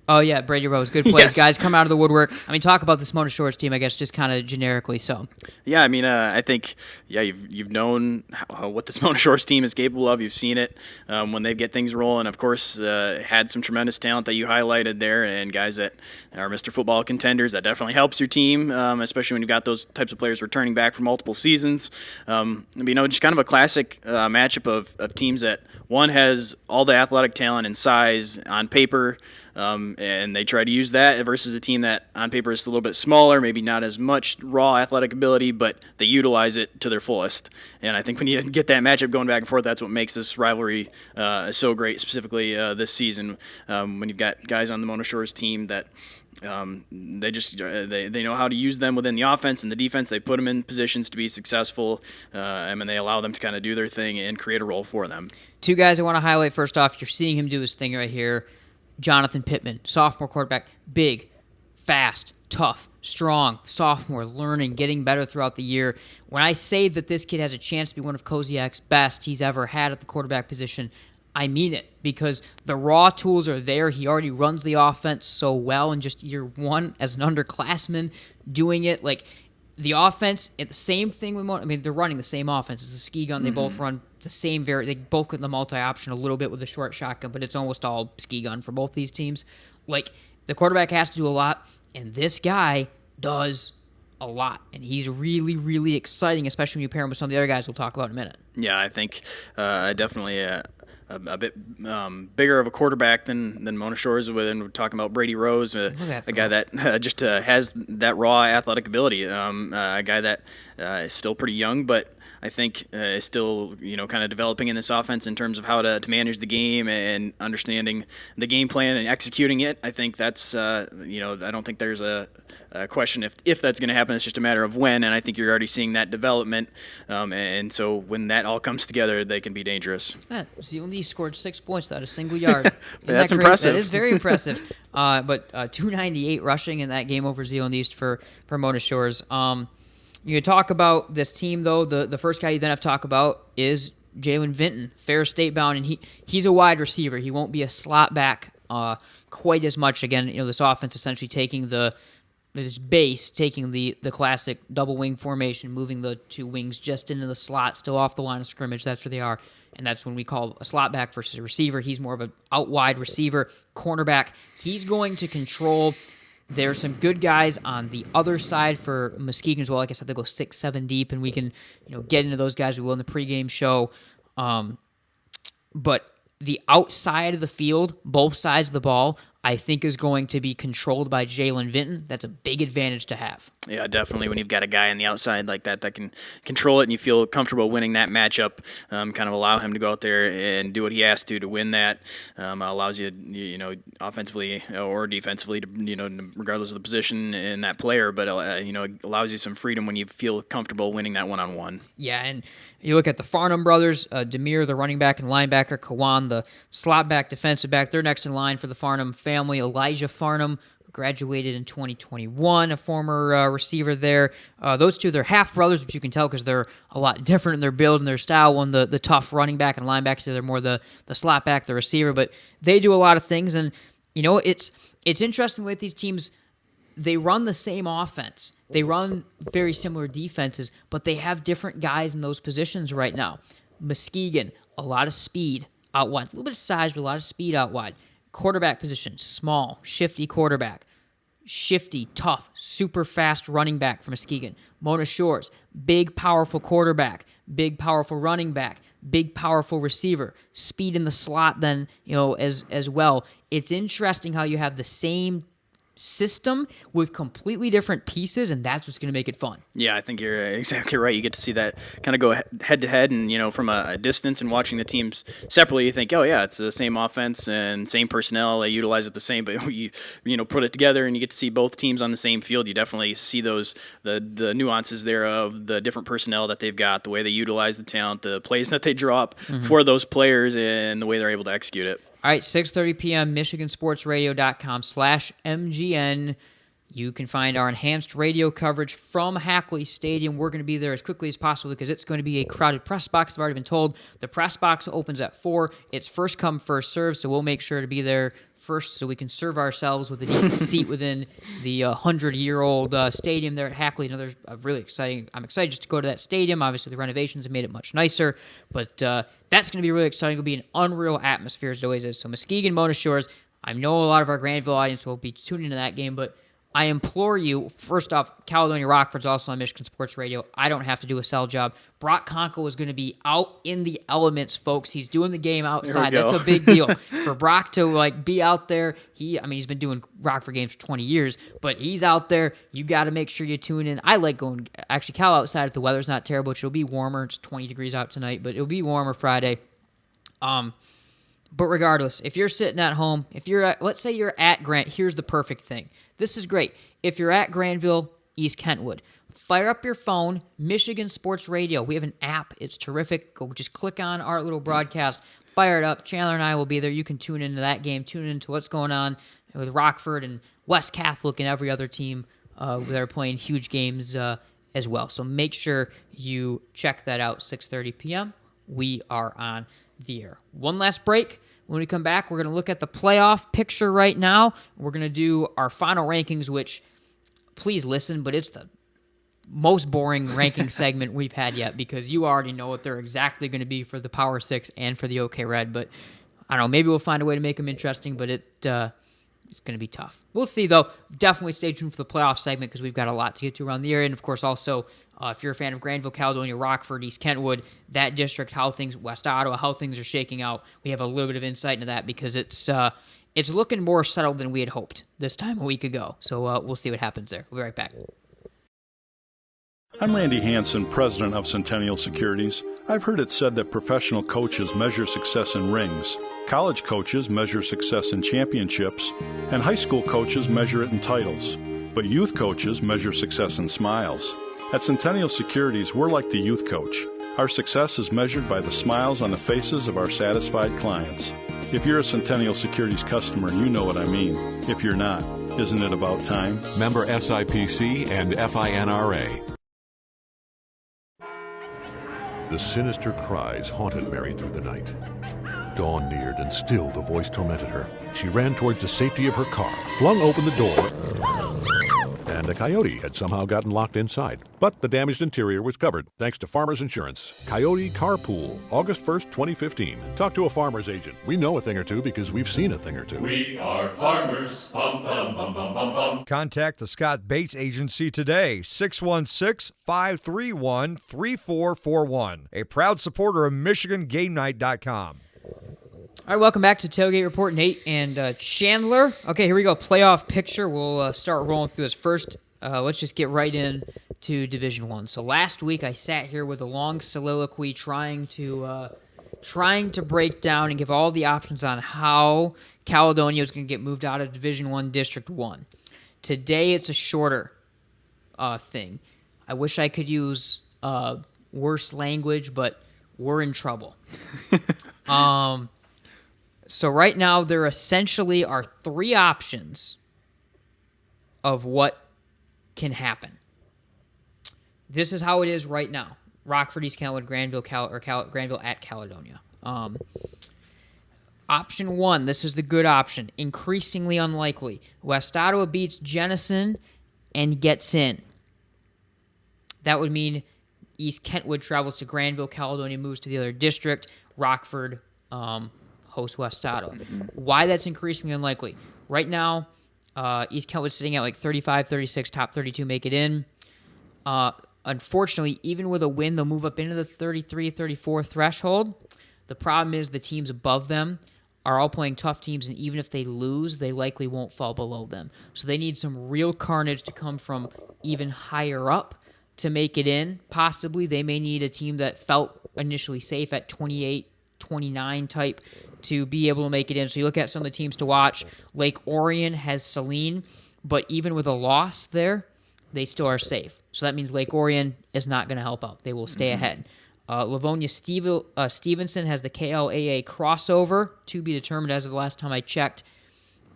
Oh, yeah, Brady Rose. Good plays. Yes. Guys come out of the woodwork. I mean, talk about this Mona Shores team, I guess, just kind of generically so. Yeah, I mean, I think, you've known what this Mona Shores team is capable of. You've seen it when they get things rolling. Of course, had some tremendous talent that you highlighted there, and guys that are Mr. Football contenders. That definitely helps your team, especially when you've got those types of players returning back for multiple seasons. Just kind of a classic matchup of teams that one has all the athletic talent and size on paper, and they try to use that versus a team that on paper is a little bit smaller, maybe not as much raw athletic ability, but they utilize it to their fullest. And I think when you get that matchup going back and forth, that's what makes this rivalry so great, specifically this season, when you've got guys on the Mona Shores team that they know how to use them within the offense and the defense. They put them in positions to be successful, and they allow them to kind of do their thing and create a role for them. Two guys I want to highlight. First off, you're seeing him do his thing right here. Jonathan Pittman, sophomore quarterback, big, fast, tough, strong, sophomore, learning, getting better throughout the year. When I say that this kid has a chance to be one of Koziak's best he's ever had at the quarterback position, I mean it, because the raw tools are there. He already runs the offense so well in just year one as an underclassman doing it. Like, the offense, the same thing with they're running the same offense. It's a ski gun. They both run the same they both get the multi-option a little bit with the short shotgun, but it's almost all ski gun for both these teams. Like, the quarterback has to do a lot, and this guy does a lot, and he's really, really exciting, especially when you pair him with some of the other guys we'll talk about in a minute. Yeah, I think definitely a bit bigger of a quarterback than Mona Shores with, and we're talking about Brady Rose, a guy that just has that raw athletic ability, a guy that is still pretty young, but I think is still kind of developing in this offense in terms of how to manage the game and understanding the game plan and executing it. I think that's I don't think there's a question if that's going to happen. It's just a matter of when, and I think you're already seeing that development, and so when that all comes together, they can be dangerous. Zeeland scored 6 points without a single yard. That's impressive. That is very impressive. But 298 rushing in that game over Zeeland East for Mona Shores. You talk about this team, though. The first guy you then have to talk about is Jalen Vinton, Ferris State bound, and he's a wide receiver. He won't be a slot back quite as much. Again, this offense essentially taking this base, taking the classic double wing formation, moving the two wings just into the slot, still off the line of scrimmage. That's where they are. And that's when we call a slot back versus a receiver. He's more of an out wide receiver, cornerback. He's going to control. There's some good guys on the other side for Muskegon as well. Like I said, they go 6-7 deep, and we can get into those guys. We will in the pregame show. But the outside of the field, both sides of the ball, I think is going to be controlled by Jalen Vinton. That's a big advantage to have. Yeah, definitely. When you've got a guy on the outside like that can control it, and you feel comfortable winning that matchup, kind of allow him to go out there and do what he has to win that. Allows you, offensively or defensively, regardless of the position in that player, but allows you some freedom when you feel comfortable winning that one-on-one. Yeah, and you look at the Farnham brothers, Demir, the running back and linebacker, Kawan, the slot back, defensive back. They're next in line for the Farnham family. Elijah Farnham graduated in 2021, a former receiver there. Those two, they're half brothers, which you can tell because they're a lot different in their build and their style. One, the tough running back and linebacker, they're more the slot back, the receiver. But they do a lot of things, and it's interesting with these teams. They run the same offense. They run very similar defenses, but they have different guys in those positions right now. Muskegon, a lot of speed out wide, a little bit of size, but a lot of speed out wide. Quarterback position, small, shifty quarterback. Shifty, tough, super fast running back from Muskegon. Mona Shores, big, powerful quarterback, big, powerful running back, big, powerful receiver. Speed in the slot then, as well. It's interesting how you have the same system with completely different pieces, and that's what's going to make it fun. Yeah, I think you're exactly right. You get to see that kind of go head to head, and from a distance and watching the teams separately, you think, oh yeah, it's the same offense and same personnel. They utilize it the same, but you put it together and you get to see both teams on the same field. You definitely see the nuances there of the different personnel that they've got, the way they utilize the talent, the plays that they draw up for those players, and the way they're able to execute it. All right, 6:30 p.m., MichiganSportsRadio.com/MGN. You can find our enhanced radio coverage from Hackley Stadium. We're going to be there as quickly as possible because it's going to be a crowded press box. I've already been told the press box opens at 4. It's first come, first serve, so we'll make sure to be there first so we can serve ourselves with a decent seat within the 100-year-old stadium there at Hackley. Another really exciting. I'm excited just to go to that stadium. Obviously, the renovations have made it much nicer, but that's going to be really exciting. It'll be an unreal atmosphere as it always is. So Muskegon, Mona Shores, I know a lot of our Grandville audience will be tuning into that game, but I implore you, first off, Caledonia Rockford's also on Michigan Sports Radio. I don't have to do a sell job. Brock Conkle is going to be out in the elements, folks. He's doing the game outside. That's a big deal. For Brock to be out there, he's been doing Rockford games for 20 years, but he's out there. You got to make sure you tune in. I like going, actually, Cal outside if the weather's not terrible, which it'll be warmer. It's 20 degrees out tonight, but it'll be warmer Friday. But regardless, if you're sitting at home, let's say you're at Grant, here's the perfect thing. This is great. If you're at Grandville, East Kentwood, fire up your phone, Michigan Sports Radio. We have an app. It's terrific. Go just click on our little broadcast, fire it up. Chandler and I will be there. You can tune into that game, tune into what's going on with Rockford and West Catholic and every other team that are playing huge games as well. So make sure you check that out, 6:30 p.m. We are on the air. One last break. When we come back, we're going to look at the playoff picture right now. We're going to do our final rankings, which, please listen, but it's the most boring ranking segment we've had yet because you already know what they're exactly going to be for the Power 6 and for the OK Red. But I don't know, maybe we'll find a way to make them interesting, but it's going to be tough. We'll see, though. Definitely stay tuned for the playoff segment because we've got a lot to get to around the area. And, of course, also, if you're a fan of Grandville, Caledonia, Rockford, East Kentwood, that district, West Ottawa, how things are shaking out, we have a little bit of insight into that because it's looking more settled than we had hoped this time a week ago. So we'll see what happens there. We'll be right back. I'm Randy Hansen, president of Centennial Securities. I've heard it said that professional coaches measure success in rings, college coaches measure success in championships, and high school coaches measure it in titles. But youth coaches measure success in smiles. At Centennial Securities, we're like the youth coach. Our success is measured by the smiles on the faces of our satisfied clients. If you're a Centennial Securities customer, you know what I mean. If you're not, isn't it about time? Member SIPC and FINRA. The sinister cries haunted Mary through the night. Dawn neared, and still the voice tormented her. She ran towards the safety of her car, flung open the door, and a coyote had somehow gotten locked inside. But the damaged interior was covered, thanks to Farmers Insurance. Coyote Carpool, August 1st, 2015. Talk to a farmer's agent. We know a thing or two because we've seen a thing or two. We are farmers. Bum, bum, bum, bum, bum, bum. Contact the Scott Bates Agency today, 616-531-3441. A proud supporter of MichiganGameNight.com. All right, welcome back to Tailgate Report. Nate and Chandler. Okay, here we go. Playoff picture. We'll start rolling through this first. Let's just get right in to Division I. So last week I sat here with a long soliloquy trying to break down and give all the options on how Caledonia is going to get moved out of Division I, District 1. Today it's a shorter thing. I wish I could use worse language, but we're in trouble. So right now, there essentially are three options of what can happen. This is how it is right now. Rockford, East Kentwood, Grandville, Grandville at Caledonia. Option 1, this is the good option. Increasingly unlikely. West Ottawa beats Jenison and gets in. That would mean East Kentwood travels to Grandville, Caledonia moves to the other district, Rockford hosts West Ottawa. Why that's increasingly unlikely? Right now, East Kentwood's sitting at like 35, 36, top 32 make it in. Unfortunately, even with a win, they'll move up into the 33, 34 threshold. The problem is the teams above them are all playing tough teams, and even if they lose, they likely won't fall below them. So they need some real carnage to come from even higher up to make it in. Possibly they may need a team that felt initially safe at 28, 29 type to be able to make it in. So you look at some of the teams to watch. Lake Orion has Saline, but even with a loss there, they still are safe. So that means Lake Orion is not going to help out. They will stay ahead. Livonia Stevenson has the KLAA crossover to be determined as of the last time I checked.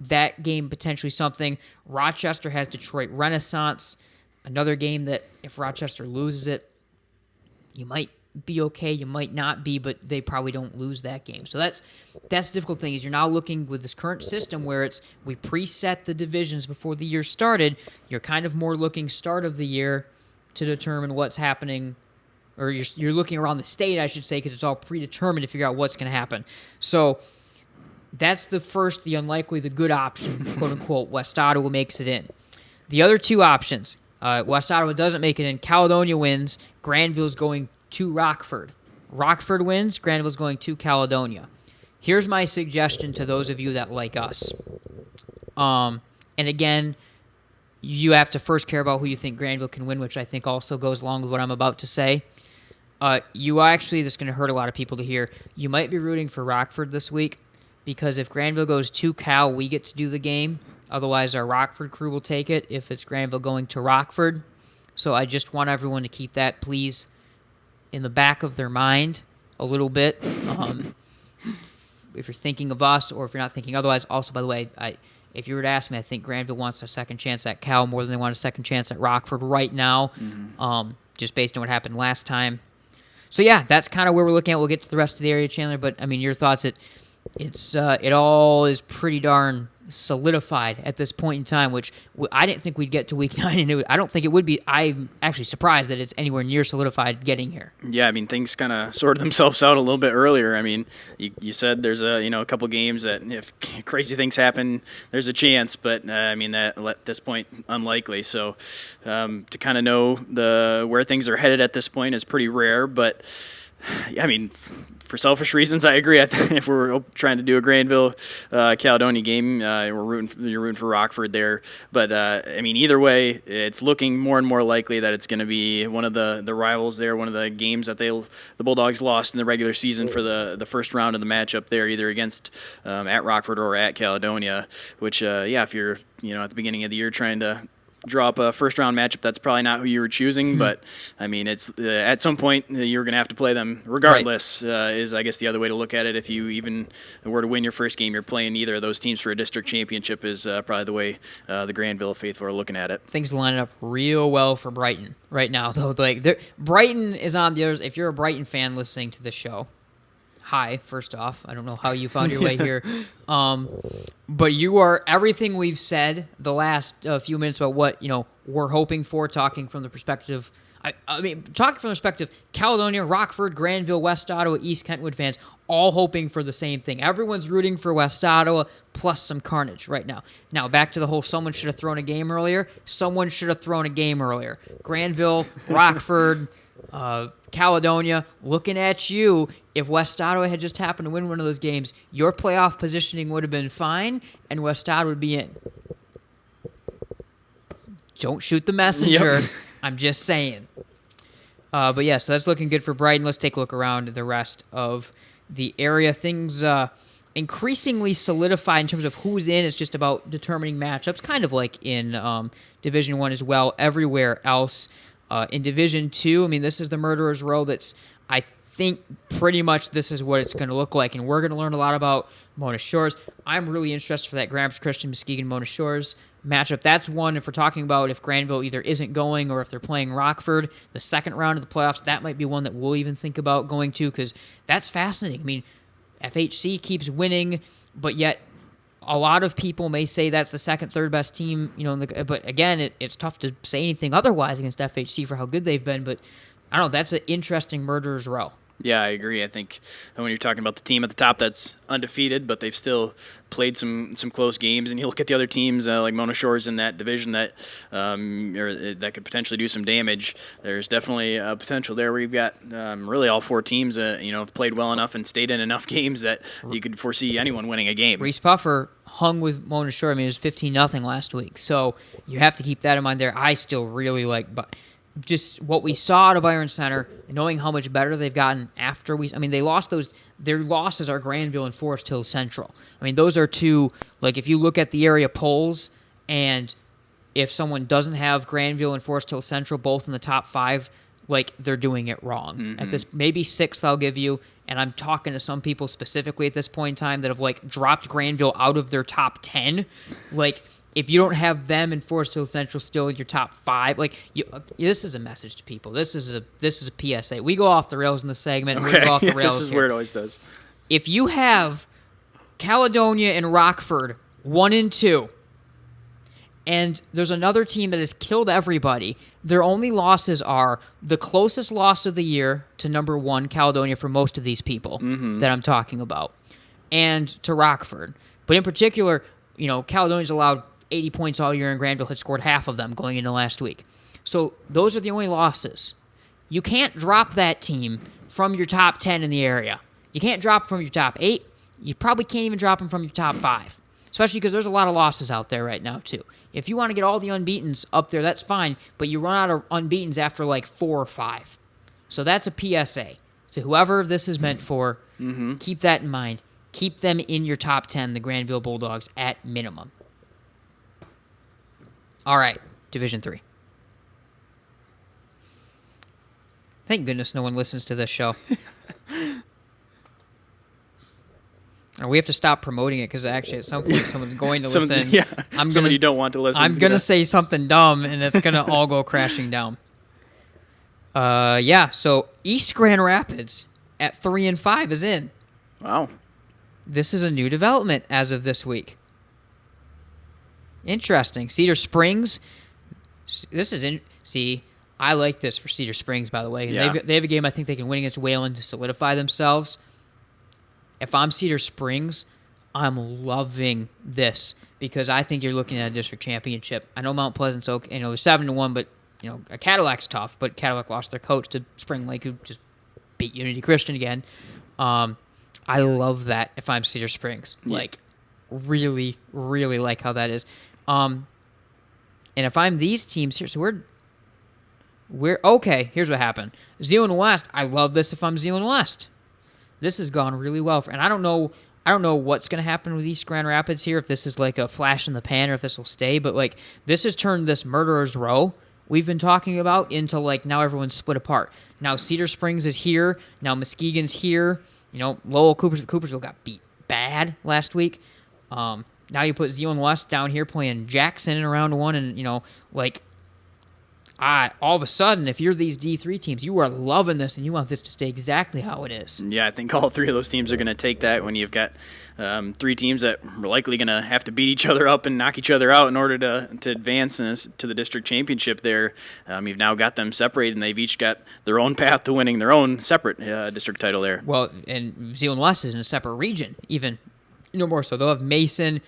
That game potentially something. Rochester has Detroit Renaissance. Another game that if Rochester loses it, you might be okay, you might not be, but they probably don't lose that game. So that's the difficult thing is you're now looking with this current system where we preset the divisions before the year started. You're kind of more looking start of the year to determine what's happening, or you're looking around the state, I should say, because it's all predetermined to figure out what's going to happen. So that's the unlikely, the good option, quote unquote. West Ottawa makes it in. The other two options, West Ottawa doesn't make it in. Caledonia wins. Granville's going to Rockford. Rockford wins. Granville's going to Caledonia. Here's my suggestion to those of you that like us. And again, you have to first care about who you think Granville can win, which I think also goes along with what I'm about to say. You actually, this is going to hurt a lot of people to hear. You might be rooting for Rockford this week because if Granville goes to Cal, we get to do the game. Otherwise, our Rockford crew will take it if it's Granville going to Rockford. So I just want everyone to keep that, please, in the back of their mind a little bit. If you're thinking of us or if you're not thinking otherwise. Also, by the way, if you were to ask me, I think Granville wants a second chance at Cal more than they want a second chance at Rockford right now, just based on what happened last time. So, yeah, that's kind of where we're looking at. We'll get to the rest of the area, Chandler. But, I mean, your thoughts, it all is pretty darn solidified at this point in time, which I didn't think we'd get to week 9, and I don't think it would be. I'm actually surprised that it's anywhere near solidified getting here. Yeah, I mean, things kind of sorted themselves out a little bit earlier. I mean, you said there's a couple games that if crazy things happen, there's a chance, but I mean, that at this point, unlikely. So to kind of know where things are headed at this point is pretty rare, but I mean, for selfish reasons, I agree. If we're trying to do a Granville Caledonia game, you're rooting for Rockford there. But I mean, either way, it's looking more and more likely that it's going to be one of the rivals there, one of the games that the Bulldogs lost in the regular season for the first round of the matchup there, either against at Rockford or at Caledonia. Which, if you're at the beginning of the year trying to draw up a first-round matchup, that's probably not who you were choosing, but, I mean, it's at some point you're going to have to play them regardless, right. Is, I guess, the other way to look at it. If you even were to win your first game, you're playing either of those teams for a district championship is probably the way the Granville faithful are looking at it. Things lining up real well for Brighton right now, though. Brighton is on the others. If you're a Brighton fan listening to this show, hi, first off. I don't know how you found your way here. But you are everything we've said the last few minutes about what we're hoping for, talking from the perspective. Talking from the perspective, Caledonia, Rockford, Granville, West Ottawa, East Kentwood fans, all hoping for the same thing. Everyone's rooting for West Ottawa plus some carnage right now. Now, back to the whole someone should have thrown a game earlier. Someone should have thrown a game earlier. Granville, Rockford, Caledonia, looking at you. If West Ottawa had just happened to win one of those games, your playoff positioning would have been fine, and West Ottawa would be in. Don't shoot the messenger. Yep. I'm just saying. But yeah, so that's looking good for Brighton. Let's take a look around the rest of the area. Things increasingly solidified in terms of who's in. It's just about determining matchups, kind of like in Division 1 as well. Everywhere else. In Division 2, I mean, this is the Murderer's Row I think pretty much this is what it's going to look like, and we're going to learn a lot about Mona Shores. I'm really interested for that Grand Rapids Christian Muskegon Mona Shores matchup. That's one, if we're talking about if Granville either isn't going or if they're playing Rockford, the second round of the playoffs, that might be one that we'll even think about going to, because that's fascinating. I mean, FHC keeps winning, but yet a lot of people may say that's the second, third best team, but again, it's tough to say anything otherwise against FHC for how good they've been, but I don't know, that's an interesting Murderer's Row. Yeah, I agree. I think when you're talking about the team at the top that's undefeated, but they've still played some close games, and you look at the other teams like Mona Shores in that division that that could potentially do some damage. There's definitely a potential there where you've got really all four teams have played well enough and stayed in enough games that you could foresee anyone winning a game. Reese Puffer hung with Mona Shore. I mean, it was 15-0 last week, so you have to keep that in mind there. I still really like, but just what we saw at Byron Center, knowing how much better they've gotten after they lost those. Their losses are Grandville and Forest Hill Central. I mean, those are two, like, if you look at the area polls, and if someone doesn't have Grandville and Forest Hill Central both in the top 5, like, they're doing it wrong. Mm-hmm. At this, maybe 6th I'll give you, and I'm talking to some people specifically at this point in time that have, like, dropped Grandville out of their top 10. Like, if you don't have them and Forest Hill Central still in your top 5, like, this is a message to people. This is a PSA. We go off the rails in this segment. Okay. We go off the rails This is here. where it always does. If you have Caledonia and Rockford 1 and 2, and there's another team that has killed everybody, their only losses are the closest loss of the year to number 1, Caledonia, for most of these people that I'm talking about, and to Rockford. But in particular, Caledonia's allowed 80 points all year, and Granville had scored half of them going into last week. So those are the only losses. You can't drop that team from your top 10 in the area. You can't drop them from your top 8. You probably can't even drop them from your top 5, especially because there's a lot of losses out there right now, too. If you want to get all the unbeatens up there, that's fine, but you run out of unbeatens after like 4 or 5. So that's a PSA. To whoever this is meant for, keep that in mind. Keep them in your top 10, the Granville Bulldogs, at minimum. All right, Division 3. Thank goodness no one listens to this show. We have to stop promoting it because actually at some point someone's going to listen. Yeah, somebody you don't want to listen. I'm going to say something dumb, and it's going to all go crashing down. So East Grand Rapids at 3 and 5 is in. Wow. This is a new development as of this week. Interesting. Cedar Springs. I like this for Cedar Springs, by the way. Yeah. They have a game I think they can win against Wayland to solidify themselves. If I'm Cedar Springs, I'm loving this because I think you're looking at a district championship. I know Mount Pleasant's okay. They're 7-1, but Cadillac's tough. But Cadillac lost their coach to Spring Lake, who just beat Unity Christian again. I love that. If I'm Cedar Springs, really, really like how that is. And if I'm these teams here, so we're okay. Here's what happened. Zeeland West. I love this. If I'm Zeeland West. This has gone really well. And I don't know what's going to happen with East Grand Rapids here, if this is like a flash in the pan or if this will stay. But, this has turned this murderer's row we've been talking about into, now everyone's split apart. Now Cedar Springs is here. Now Muskegon's here. Lowell, Coopersville got beat bad last week. Now you put Zeeland West down here playing Jackson in round 1. And, all of a sudden, if you're these D3 teams, you are loving this and you want this to stay exactly how it is. Yeah, I think all 3 of those teams are going to take that when you've got 3 teams that are likely going to have to beat each other up and knock each other out in order to advance to the district championship there. You've now got them separated, and they've each got their own path to winning their own separate district title there. Well, and Zeeland West is in a separate region, even more so. They'll have Mason,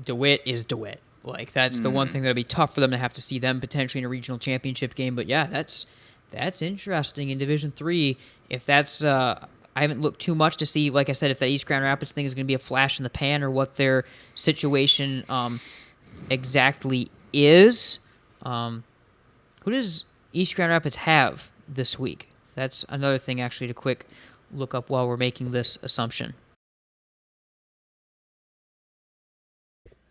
DeWitt is DeWitt. That's the one thing that'll be tough for them to have to see them potentially in a regional championship game. But yeah, that's interesting in Division 3. If that's I haven't looked too much to see, like I said, if that East Grand Rapids thing is going to be a flash in the pan or what their situation exactly is. Who does East Grand Rapids have this week? That's another thing actually to quick look up while we're making this assumption.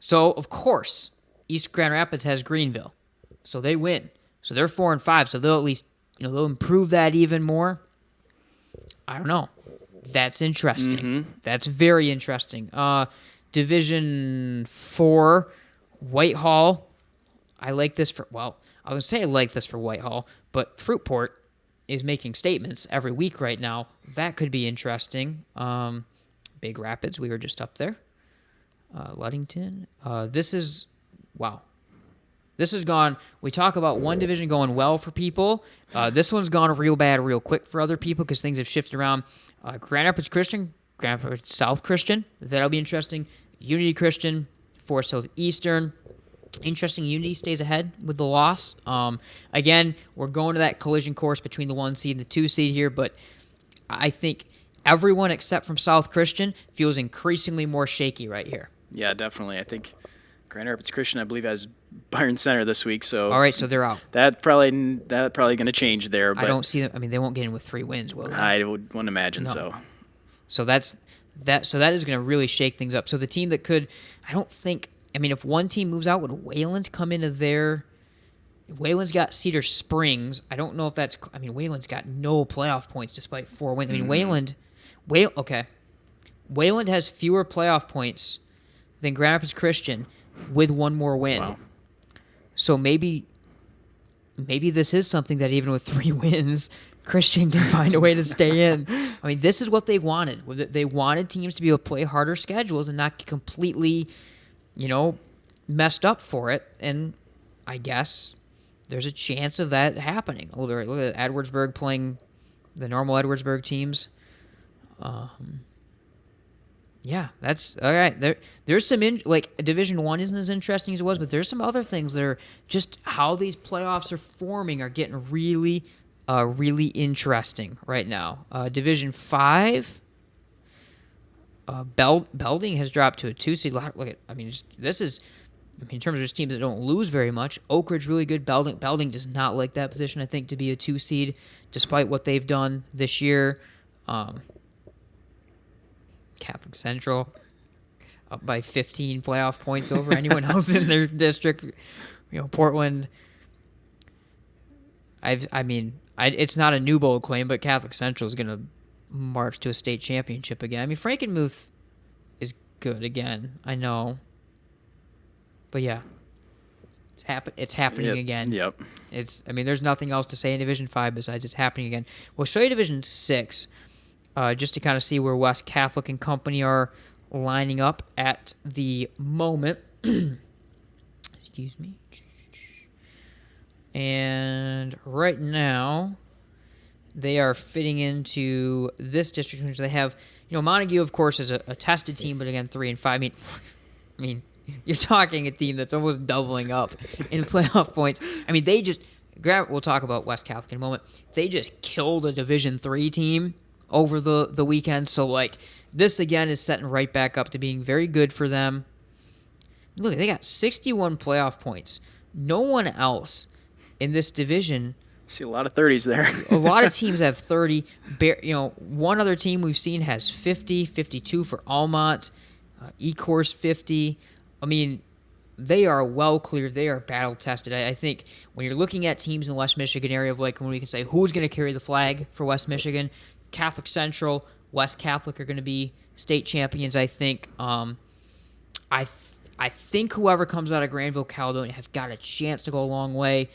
So, of course, East Grand Rapids has Greenville. So they win. So they're 4 and 5. So they'll at least, they'll improve that even more. I don't know. That's interesting. Mm-hmm. That's very interesting. Division 4, Whitehall. I like this for, I was going to say I like this for Whitehall, but Fruitport is making statements every week right now. That could be interesting. Big Rapids, we were just up there. Ludington. This is, wow. This has gone, we talk about one division going well for people. This one's gone real bad real quick for other people because things have shifted around. Grand Rapids Christian, Grand Rapids South Christian, that'll be interesting. Unity Christian, Forest Hills Eastern. Interesting, Unity stays ahead with the loss. Again, we're going to that collision course between the 1 seed and the 2 seed here, but I think everyone except from South Christian feels increasingly more shaky right here. Yeah, definitely. I think Grand Rapids Christian, I believe, has Byron Center this week. So all right, so they're out. That probably going to change there. But I don't see them. I mean, they won't get in with 3 wins, will they? I wouldn't imagine so. So that is going to really shake things up. So the team that could, I don't think. I mean, if one team moves out, would Wayland come into there? Wayland's got Cedar Springs. I don't know if that's. I mean, Wayland's got no playoff points despite 4 wins. I mean, Wayland has fewer playoff points than Grand Rapids Christian with 1 more win. Wow. So maybe this is something that even with 3 wins, Christian can find a way to stay in. I mean, this is what they wanted. They wanted teams to be able to play harder schedules and not get completely, messed up for it. And I guess there's a chance of that happening. Look at Edwardsburg playing the normal Edwardsburg teams. Yeah, that's all right. There's some Division 1 isn't as interesting as it was, but there's some other things that are just how these playoffs are forming are getting really, really interesting right now. Division 5, Belding has dropped to a 2 seed. In terms of just teams that don't lose very much, Oak Ridge really good. Belding does not like that position, I think, to be a 2 seed, despite what they've done this year. Catholic Central up by 15 playoff points over anyone else in their district. Portland. It's not a new bowl claim, but Catholic Central is going to march to a state championship again. I mean, Frankenmuth is good again. I know, but yeah, it's happening again. Yep. There's nothing else to say in Division 5 besides it's happening again. We'll show you Division 6. Just to kind of see where West Catholic and company are lining up at the moment. Excuse me. And right now, they are fitting into this district, which they have. Montague, of course, is a tested team, but again, 3 and 5. I mean, you're talking a team that's almost doubling up in playoff points. I mean, we'll talk about West Catholic in a moment. They just killed a Division 3 team over the weekend. So, this again is setting right back up to being very good for them. Look, they got 61 playoff points. No one else in this division. I see a lot of 30s there. A lot of teams have 30. One other team we've seen has 50, 52 for Almont, Ecorse 50. I mean, they are well cleared. They are battle tested. I think when you're looking at teams in the West Michigan area of when we can say who's going to carry the flag for West Michigan, Catholic Central, West Catholic are going to be state champions, I think. I think whoever comes out of Granville, Caledonia have got a chance to go a long way.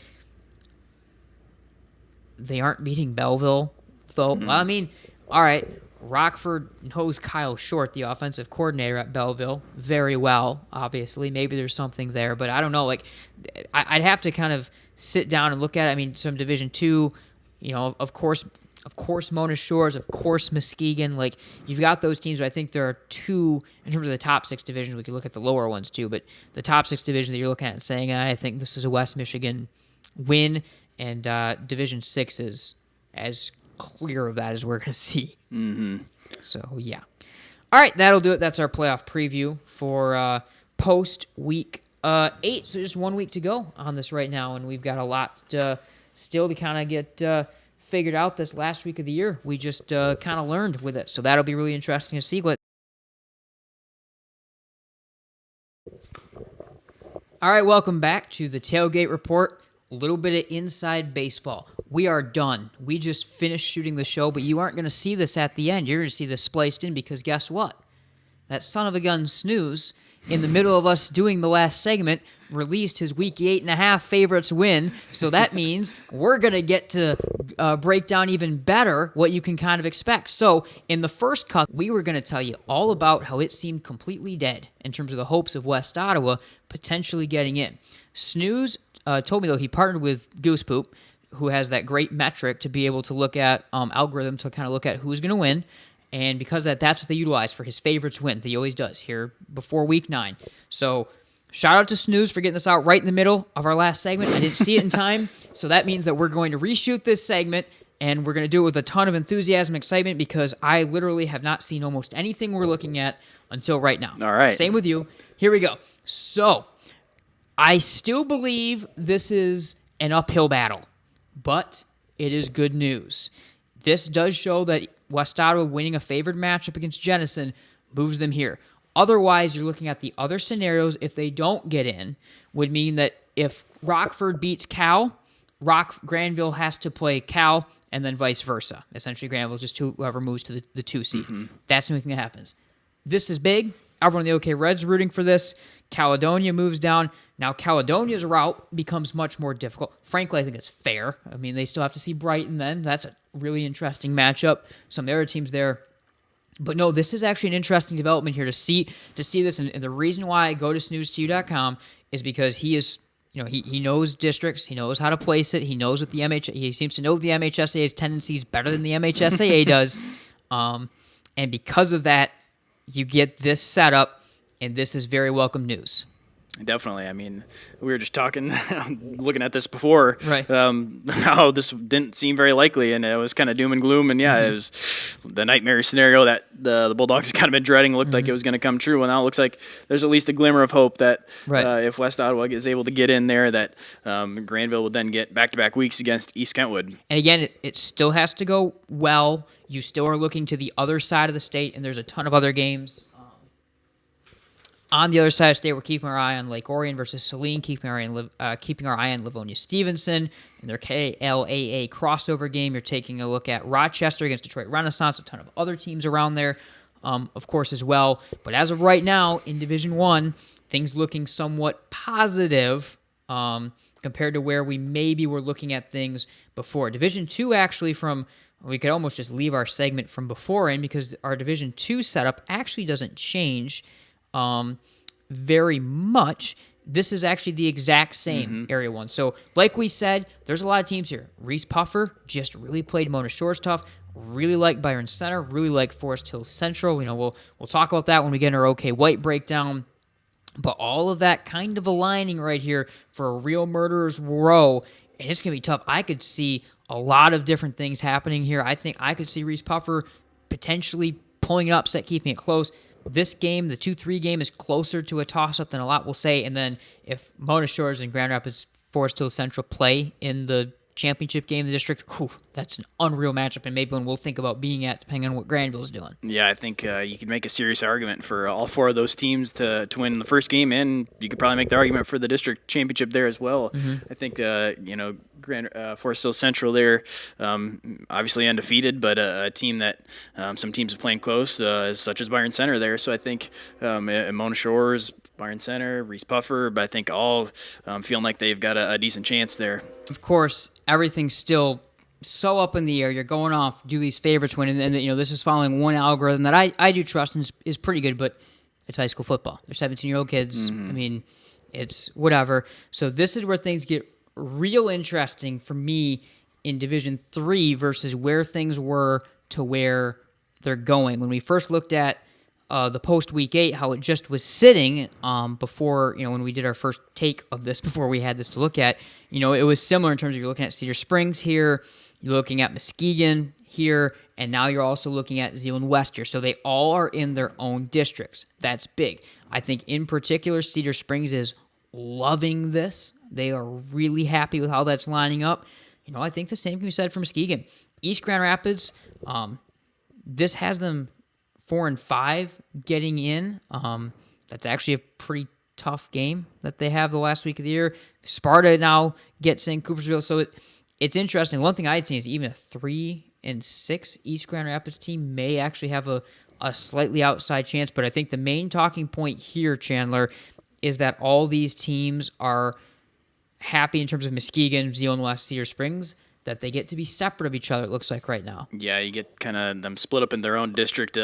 They aren't beating Belleville, though. Mm-hmm. I mean, all right, Rockford knows Kyle Short, the offensive coordinator at Belleville, very well, obviously. Maybe there's something there, but I don't know. I'd have to kind of sit down and look at it. I mean, some Division 2, of course, Mona Shores, of course, Muskegon. You've got those teams, but I think there are 2, in terms of the top 6 divisions, we could look at the lower ones too, but the top 6 divisions that you're looking at and saying, I think this is a West Michigan win, and Division 6 is as clear of that as we're going to see. Mm-hmm. So, yeah. All right, that'll do it. That's our playoff preview for post-week 8. So just 1 week to go on this right now, and we've got a lot still to kind of get figured out this last week of the year. We just kind of learned with it. So that'll be really interesting to see. All right, welcome back to the Tailgate Report. A little bit of inside baseball. We are done. We just finished shooting the show, but you aren't going to see this at the end. You're going to see this spliced in because guess what? That son of a gun Snooze, in the middle of us doing the last segment, released his week 8.5 favorites win. So that means we're going to get to break down even better what you can kind of expect. So in the first cut, we were going to tell you all about how it seemed completely dead in terms of the hopes of West Ottawa potentially getting in. Snooze told me, though, he partnered with Goose Poop, who has that great metric to be able to look at algorithm to kind of look at who's going to win. And because of that's what they utilize for his favorites win. That he always does here before week 9. So shout out to Snooze for getting this out right in the middle of our last segment. I didn't see it in time. So that means that we're going to reshoot this segment, and we're going to do it with a ton of enthusiasm and excitement because I literally have not seen almost anything we're looking at until right now. All right. Same with you. Here we go. So I still believe this is an uphill battle, but it is good news. This does show that West Ottawa winning a favored matchup against Jenison moves them here. Otherwise, you're looking at the other scenarios. If they don't get in, would mean that if Rockford beats Cal, Granville has to play Cal, and then vice versa. Essentially, Granville's just whoever moves to the 2 seed. That's the only thing that happens. This is big. Everyone in the OK Reds rooting for this. Caledonia moves down. Now, Caledonia's route becomes much more difficult. Frankly, I think it's fair. I mean, they still have to see Brighton then. That's a really interesting matchup. Some of the other teams there. But no, this is actually an interesting development here to see this. And the reason why I go to snooze2u.com is because he is, he knows districts. He knows how to place it. He knows what he seems to know the MHSAA's tendencies better than the MHSAA does. And because of that, you get this setup, and this is very welcome news. Definitely. I mean, we were just talking, looking at this before, right? How this didn't seem very likely, and it was kind of doom and gloom. And yeah, it was the nightmare scenario that the Bulldogs kind of been dreading. It looked like it was going to come true, and now it looks like there's at least a glimmer of hope that if West Ottawa is able to get in there, that Granville will then get back-to-back weeks against East Kentwood. And again, it still has to go well. You still are looking to the other side of the state, and there's a ton of other games. On the other side of the state, we're keeping our eye on Lake Orion versus Saline, keeping our eye on Livonia Stevenson in their KLAA crossover game. You're taking a look at Rochester against Detroit Renaissance, a ton of other teams around there, of course, as well. But as of right now, in Division I, things looking somewhat positive compared to where we maybe were looking at things before. Division II, actually, we could almost just leave our segment from before in because our Division II setup actually doesn't change very much. This is actually the exact same Area 1. So, like we said, there's a lot of teams here. Reese Puffer just really played Mona Shores tough. Really like Byron Center. Really like Forest Hills Central. We'll talk about that when we get in our OK White breakdown. But all of that kind of aligning right here for a real murderer's row, and it's going to be tough. I could see a lot of different things happening here. I think I could see Reese Puffer potentially pulling an upset, keeping it close. This game, the 2-3 game, is closer to a toss-up than a lot will say. And then if Mona Shores and Grand Rapids Forest Hills Central play in the championship game in the district, that's an unreal matchup, and maybe one we'll think about being at depending on what Granville's doing. Yeah, I think you could make a serious argument for all 4 of those teams to win the first game, and you could probably make the argument for the district championship there as well. I think, Forest Hills Central there, obviously undefeated, but a team that some teams have played close, such as Byron Center there. So I think Mona Shores, Byron Center, Reese Puffer, but I think all feeling like they've got a decent chance there. Of course, everything's still so up in the air. You're going off, do these favorites win, and this is following one algorithm that I do trust and is pretty good, but it's high school football. They're 17-year-old kids. I mean, it's whatever. So this is where things get real interesting for me in Division III versus where things were to where they're going. When we first looked at the post-Week 8, how it just was sitting before, when we did our first take of this, before we had this to look at, it was similar in terms of you're looking at Cedar Springs here, you're looking at Muskegon here, and now you're also looking at Zeeland West here. So they all are in their own districts. That's big. I think in particular, Cedar Springs is loving this. They are really happy with how that's lining up. I think the same can be said for Muskegon. East Grand Rapids, this has them 4-5 getting in. That's actually a pretty tough game that they have the last week of the year. Sparta now gets in Coopersville, so it's interesting. One thing I'd seen is even a 3-6 East Grand Rapids team may actually have a slightly outside chance, but I think the main talking point here, Chandler, is that all these teams are happy in terms of Muskegon, Zeeland West, Cedar Springs. that they get to be separate of each other, it looks like right now. Yeah, you get kind of them split up in their own district.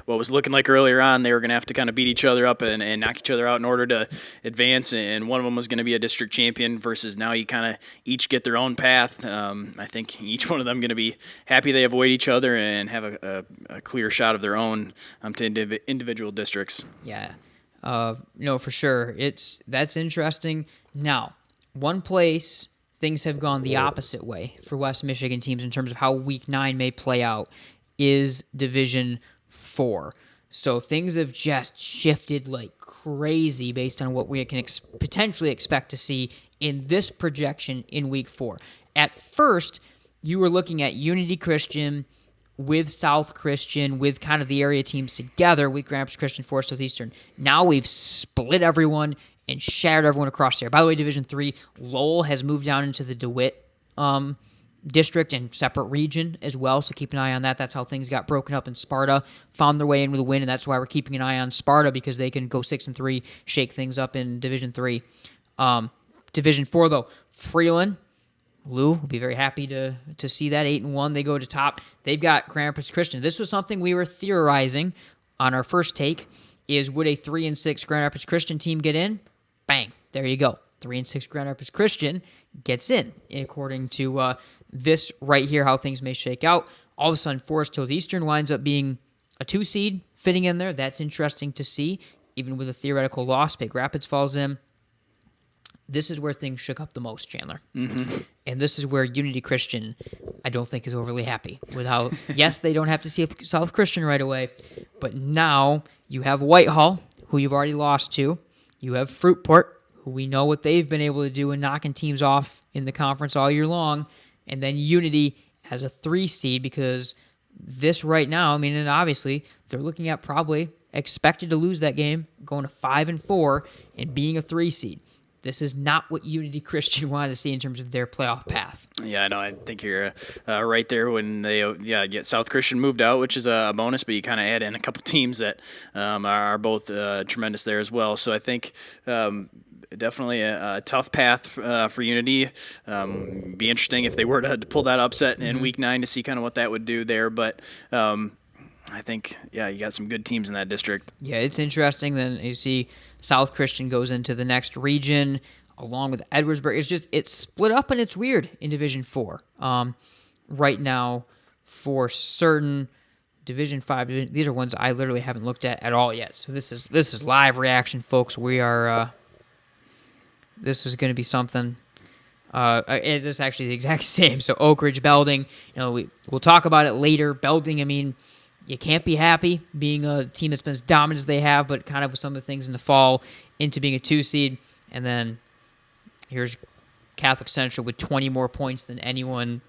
What was looking like earlier on, they were going to have to kind of beat each other up and knock each other out in order to advance, and one of them was going to be a district champion versus now you kind of each get their own path. I think each one of them going to be happy they avoid each other and have a clear shot of their own to individual districts. Yeah, for sure. That's interesting. Now, one place things have gone the opposite way for West Michigan teams in terms of how Week 9 may play out is Division 4. So things have just shifted like crazy based on what we can potentially expect to see in this projection in Week 4. At first, you were looking at Unity Christian with South Christian, with kind of the area teams together, with Grand Rapids Christian, Forest Southeastern. Now we've split everyone and shattered everyone across there. By the way, Division 3, Lowell has moved down into the DeWitt district and separate region as well, so keep an eye on that. That's how things got broken up, and Sparta found their way in with a win, and that's why we're keeping an eye on Sparta, because they can go 6-3, shake things up in Division 3. Division 4, though, Freeland, Lou will be very happy to see that 8-1. They go to top. They've got Grand Rapids Christian. This was something we were theorizing on our first take, is would a 3-6 Grand Rapids Christian team get in? Bang, there you go. 3-6 Grand Rapids Christian gets in, according to this right here, how things may shake out. All of a sudden, Forest Hills Eastern winds up being a 2 seed, fitting in there. That's interesting to see, even with a theoretical loss. Big Rapids falls in. This is where things shook up the most, Chandler. Mm-hmm. And this is where Unity Christian, I don't think, is overly happy with how, yes, they don't have to see South Christian right away, but now you have Whitehall, who you've already lost to. You have Fruitport, who we know what they've been able to do in knocking teams off in the conference all year long. And then Unity as a 3 seed, because this right now, and obviously they're looking at probably expected to lose that game, going to 5-4 and being a 3 seed. This is not what Unity Christian wanted to see in terms of their playoff path. Yeah, I know. I think you're right there when they get South Christian moved out, which is a bonus, but you kind of add in a couple teams that are both tremendous there as well. So I think definitely a tough path for Unity. Be interesting if they were to pull that upset in Week 9 to see kind of what that would do there. But I think, you got some good teams in that district. Yeah, it's interesting. Then you see South Christian goes into the next region along with Edwardsburg. It's split up and it's weird in Division 4 right now for certain. Division 5. These are ones I literally haven't looked at all yet. So this is live reaction, folks. We are. This is going to be something. This is actually the exact same. So Oak Ridge, Belding. We'll talk about it later. Belding. You can't be happy being a team that's been as dominant as they have, but kind of with some of the things in the fall into being a 2 seed. And then here's Catholic Central with 20 more points than anyone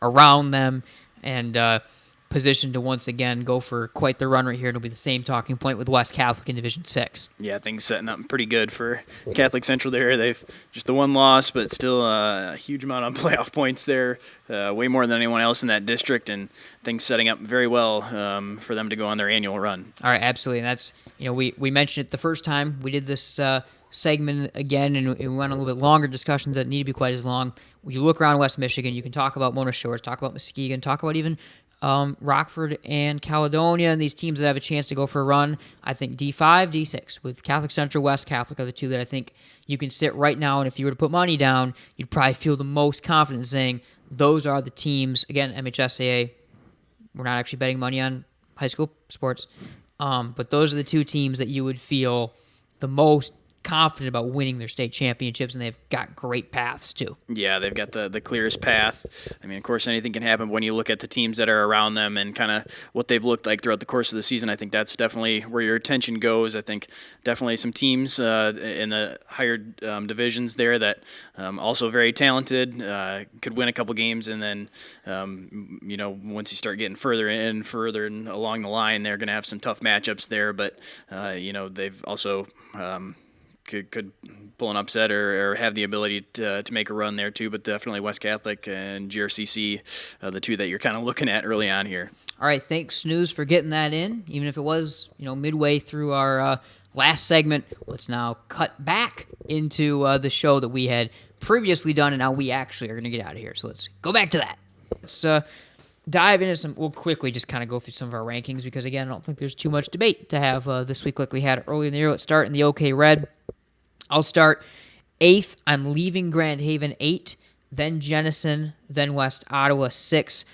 around them, and positioned to once again go for quite the run right here. It'll be the same talking point with West Catholic in Division 6. Yeah, things setting up pretty good for Catholic Central there. They've just the one loss, but still a huge amount of playoff points there, way more than anyone else in that district, and things setting up very well for them to go on their annual run. All right, absolutely. And that's, we mentioned it the first time we did this segment again, and we went on a little bit longer discussions that need to be quite as long. When you look around West Michigan, you can talk about Mona Shores, talk about Muskegon, talk about even Rockford and Caledonia, and these teams that have a chance to go for a run. I think D5, D6, with Catholic Central, West Catholic are the two that I think you can sit right now, and if you were to put money down, you'd probably feel the most confident saying those are the teams. Again, MHSAA, we're not actually betting money on high school sports, but those are the two teams that you would feel the most confident about winning their state championships, and they've got great paths too. Yeah, they've got the clearest path. Of course, anything can happen when you look at the teams that are around them and kind of what they've looked like throughout the course of the season. I think that's definitely where your attention goes. I think definitely some teams in the higher divisions there that also very talented, could win a couple games, and then once you start getting further and along the line, they're going to have some tough matchups there. But they've also could pull an upset or have the ability to make a run there too, but definitely West Catholic and GRCC, the two that you're kind of looking at early on here. All right, thanks, Snooze, for getting that in, even if it was midway through our last segment. Let's now cut back into the show that we had previously done, and now we actually are going to get out of here. So let's go back to that. Let's dive into some. We'll quickly just kind of go through some of our rankings because, again, I don't think there's too much debate to have this week like we had earlier in the year. Let's start in the OK Red. I'll start 8th. I'm leaving Grand Haven 8, then Jenison, then West Ottawa 6.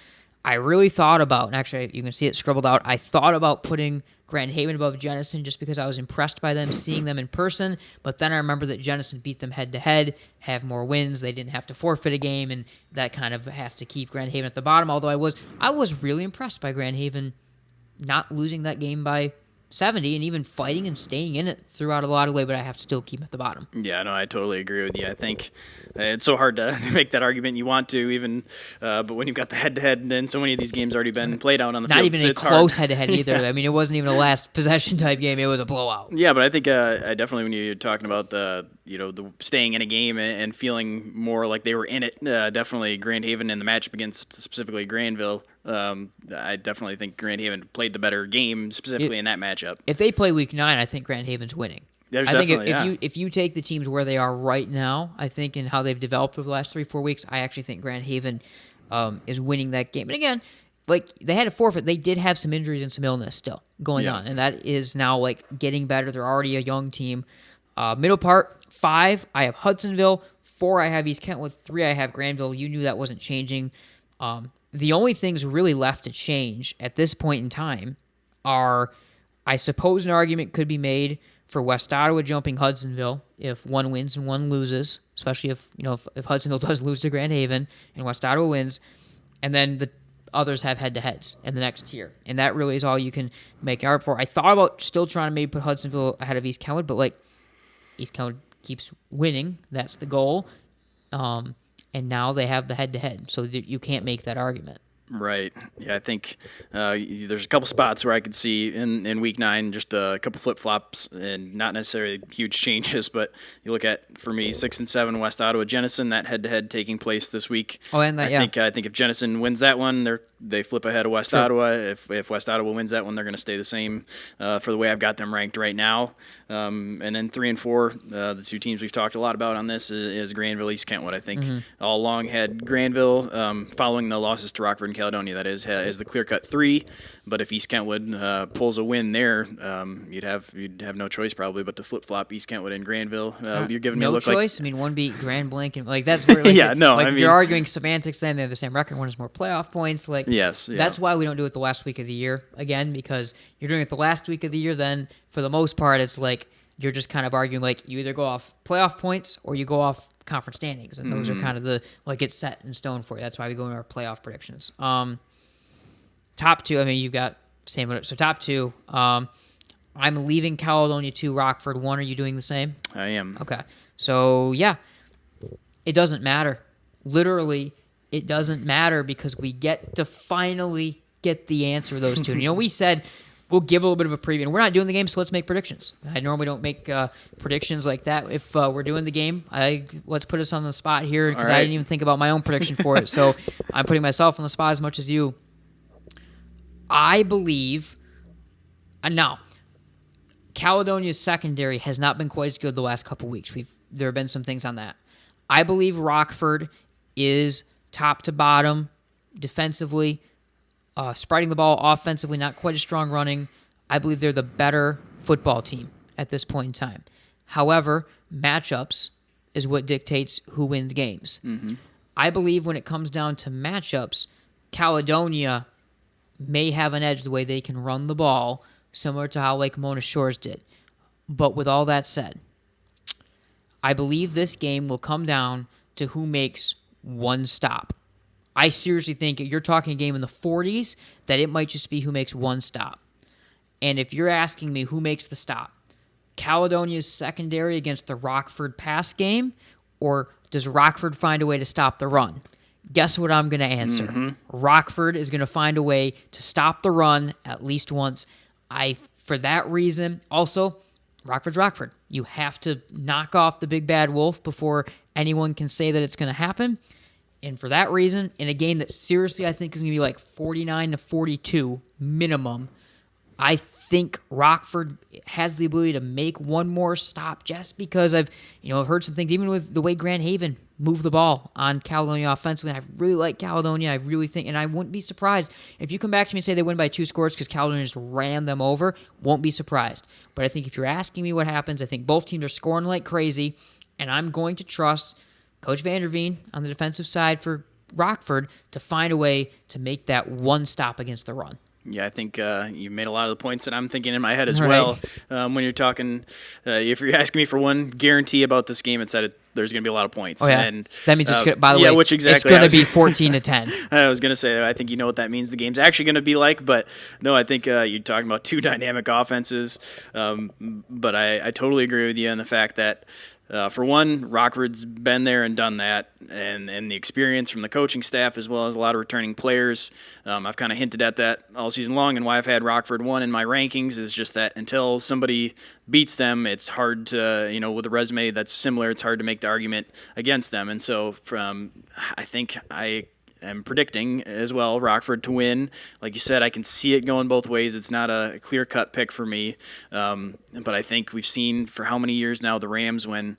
I really thought about, and actually you can see it scribbled out, I thought about putting Grand Haven above Jenison just because I was impressed by them, seeing them in person, but then I remember that Jenison beat them head-to-head, have more wins, they didn't have to forfeit a game, and that kind of has to keep Grand Haven at the bottom, although I was really impressed by Grand Haven not losing that game by 70 and even fighting and staying in it throughout a lot of way, but I have to still keep at the bottom. Yeah, no, I totally agree with you. I think it's so hard to make that argument. You want to even, but when you've got the head-to-head and then so many of these games already been played out on the Not field, even a it's close hard. head-to-head either. I mean, it wasn't even a last possession type game. It was a blowout. Yeah, but I think I definitely when you're talking about the staying in a game and feeling more like they were in it, definitely Grand Haven in the matchup against specifically Granville. I definitely think Grand Haven played the better game specifically in that matchup. If they play Week 9, I think Grand Haven's winning. There's I think definitely, if you take the teams where they are right now, I think and how they've developed over the last 3-4 weeks, I actually think Grand Haven is winning that game. And again, like they had a forfeit, they did have some injuries and some illness still going on, and that is now like getting better. They're already a young team. Middle part 5, I have Hudsonville. 4, I have East Kentwood. 3, I have Granville. You knew that wasn't changing. The only things really left to change at this point in time are, I suppose an argument could be made for West Ottawa jumping Hudsonville if one wins and one loses, especially if Hudsonville does lose to Grand Haven and West Ottawa wins, and then the others have head-to-heads in the next tier. And that really is all you can make an argument for. I thought about still trying to maybe put Hudsonville ahead of East Kentwood, but like East Kentwood keeps winning. That's the goal. And now they have the head-to-head, so you can't make that argument. Right. Yeah, I think there's a couple spots where I could see in Week 9 just a couple flip-flops and not necessarily huge changes, but you look at, for me, 6 and 7 West Ottawa Jenison, that head-to-head taking place this week. Oh, and that, I think if Jenison wins that one, they flip ahead of West Ottawa. If West Ottawa wins that one, they're going to stay the same for the way I've got them ranked right now. And then 3 and 4, the two teams we've talked a lot about on this is Granville, East Kentwood. I think all along had Granville following the losses to Rockford and Caledonia, that is the clear-cut 3. But if East Kentwood pulls a win there, you'd have no choice probably but to flip-flop East Kentwood and Granville. You're giving me a look no choice. like I mean, one beat Grand Blanc, and like that's where you're arguing semantics. Then they have the same record. One has more playoff points. Like that's why we don't do it the last week of the year again, because you're doing it the last week of the year. Then for the most part, it's like you're just kind of arguing like you either go off playoff points or you go off conference standings, and those are kind of the it's set in stone for you. That's why we go into our playoff predictions. Top 2, I mean, you've got same. So top 2, I'm leaving Caledonia 2, Rockford 1. Are you doing the same? I am. Okay. So yeah, it doesn't matter. Literally, it doesn't matter because we get to finally get the answer to those two. We said we'll give a little bit of a preview. And we're not doing the game, so let's make predictions. I normally don't make predictions like that. If we're doing the game, let's put us on the spot here because I didn't even think about my own prediction for it. So I'm putting myself on the spot as much as you. I believe, now, Caledonia's secondary has not been quite as good the last couple weeks. There have been some things on that. I believe Rockford is top to bottom defensively, spreading the ball offensively, not quite as strong running. I believe they're the better football team at this point in time. However, matchups is what dictates who wins games. I believe when it comes down to matchups, Caledonia may have an edge the way they can run the ball, similar to how Lake Mona Shores did. But with all that said, I believe this game will come down to who makes one stop. I seriously think if you're talking a game in the 40s, that it might just be who makes one stop. And if you're asking me who makes the stop, Caledonia's secondary against the Rockford pass game, or does Rockford find a way to stop the run? Guess what I'm going to answer? Rockford is going to find a way to stop the run at least once. For that reason, also, Rockford's Rockford. You have to knock off the big bad wolf before anyone can say that it's going to happen. And for that reason, in a game that seriously I think is going to be like 49-42 minimum, I think Rockford has the ability to make one more stop just because I've heard some things, even with the way Grand Haven moved the ball on Caledonia offensively. And I really like Caledonia. I really think, and I wouldn't be surprised if you come back to me and say they win by 2 scores because Caledonia just ran them over. Won't be surprised. But I think if you're asking me what happens, I think both teams are scoring like crazy, and I'm going to trust Coach Vanderveen on the defensive side for Rockford to find a way to make that one stop against the run. Yeah, I think you made a lot of the points that I'm thinking in my head as Right. well. When you're talking, if you're asking me for one guarantee about this game, it's that there's going to be a lot of points. Oh, yeah. And That means it's by the way, which exactly it's going to be 14-10. I was going to say, I think you know what that means the game's actually going to be like, but no, I think you're talking about 2 dynamic offenses. But I totally agree with you in the fact that, for one, Rockford's been there and done that, and the experience from the coaching staff as well as a lot of returning players. I've kind of hinted at that all season long, and why I've had Rockford 1 in my rankings is just that until somebody beats them, it's hard to, with a resume that's similar, it's hard to make the argument against them. And so I think I am predicting as well Rockford to win. Like you said, I can see it going both ways. It's not a clear-cut pick for me. But I think we've seen for how many years now the Rams when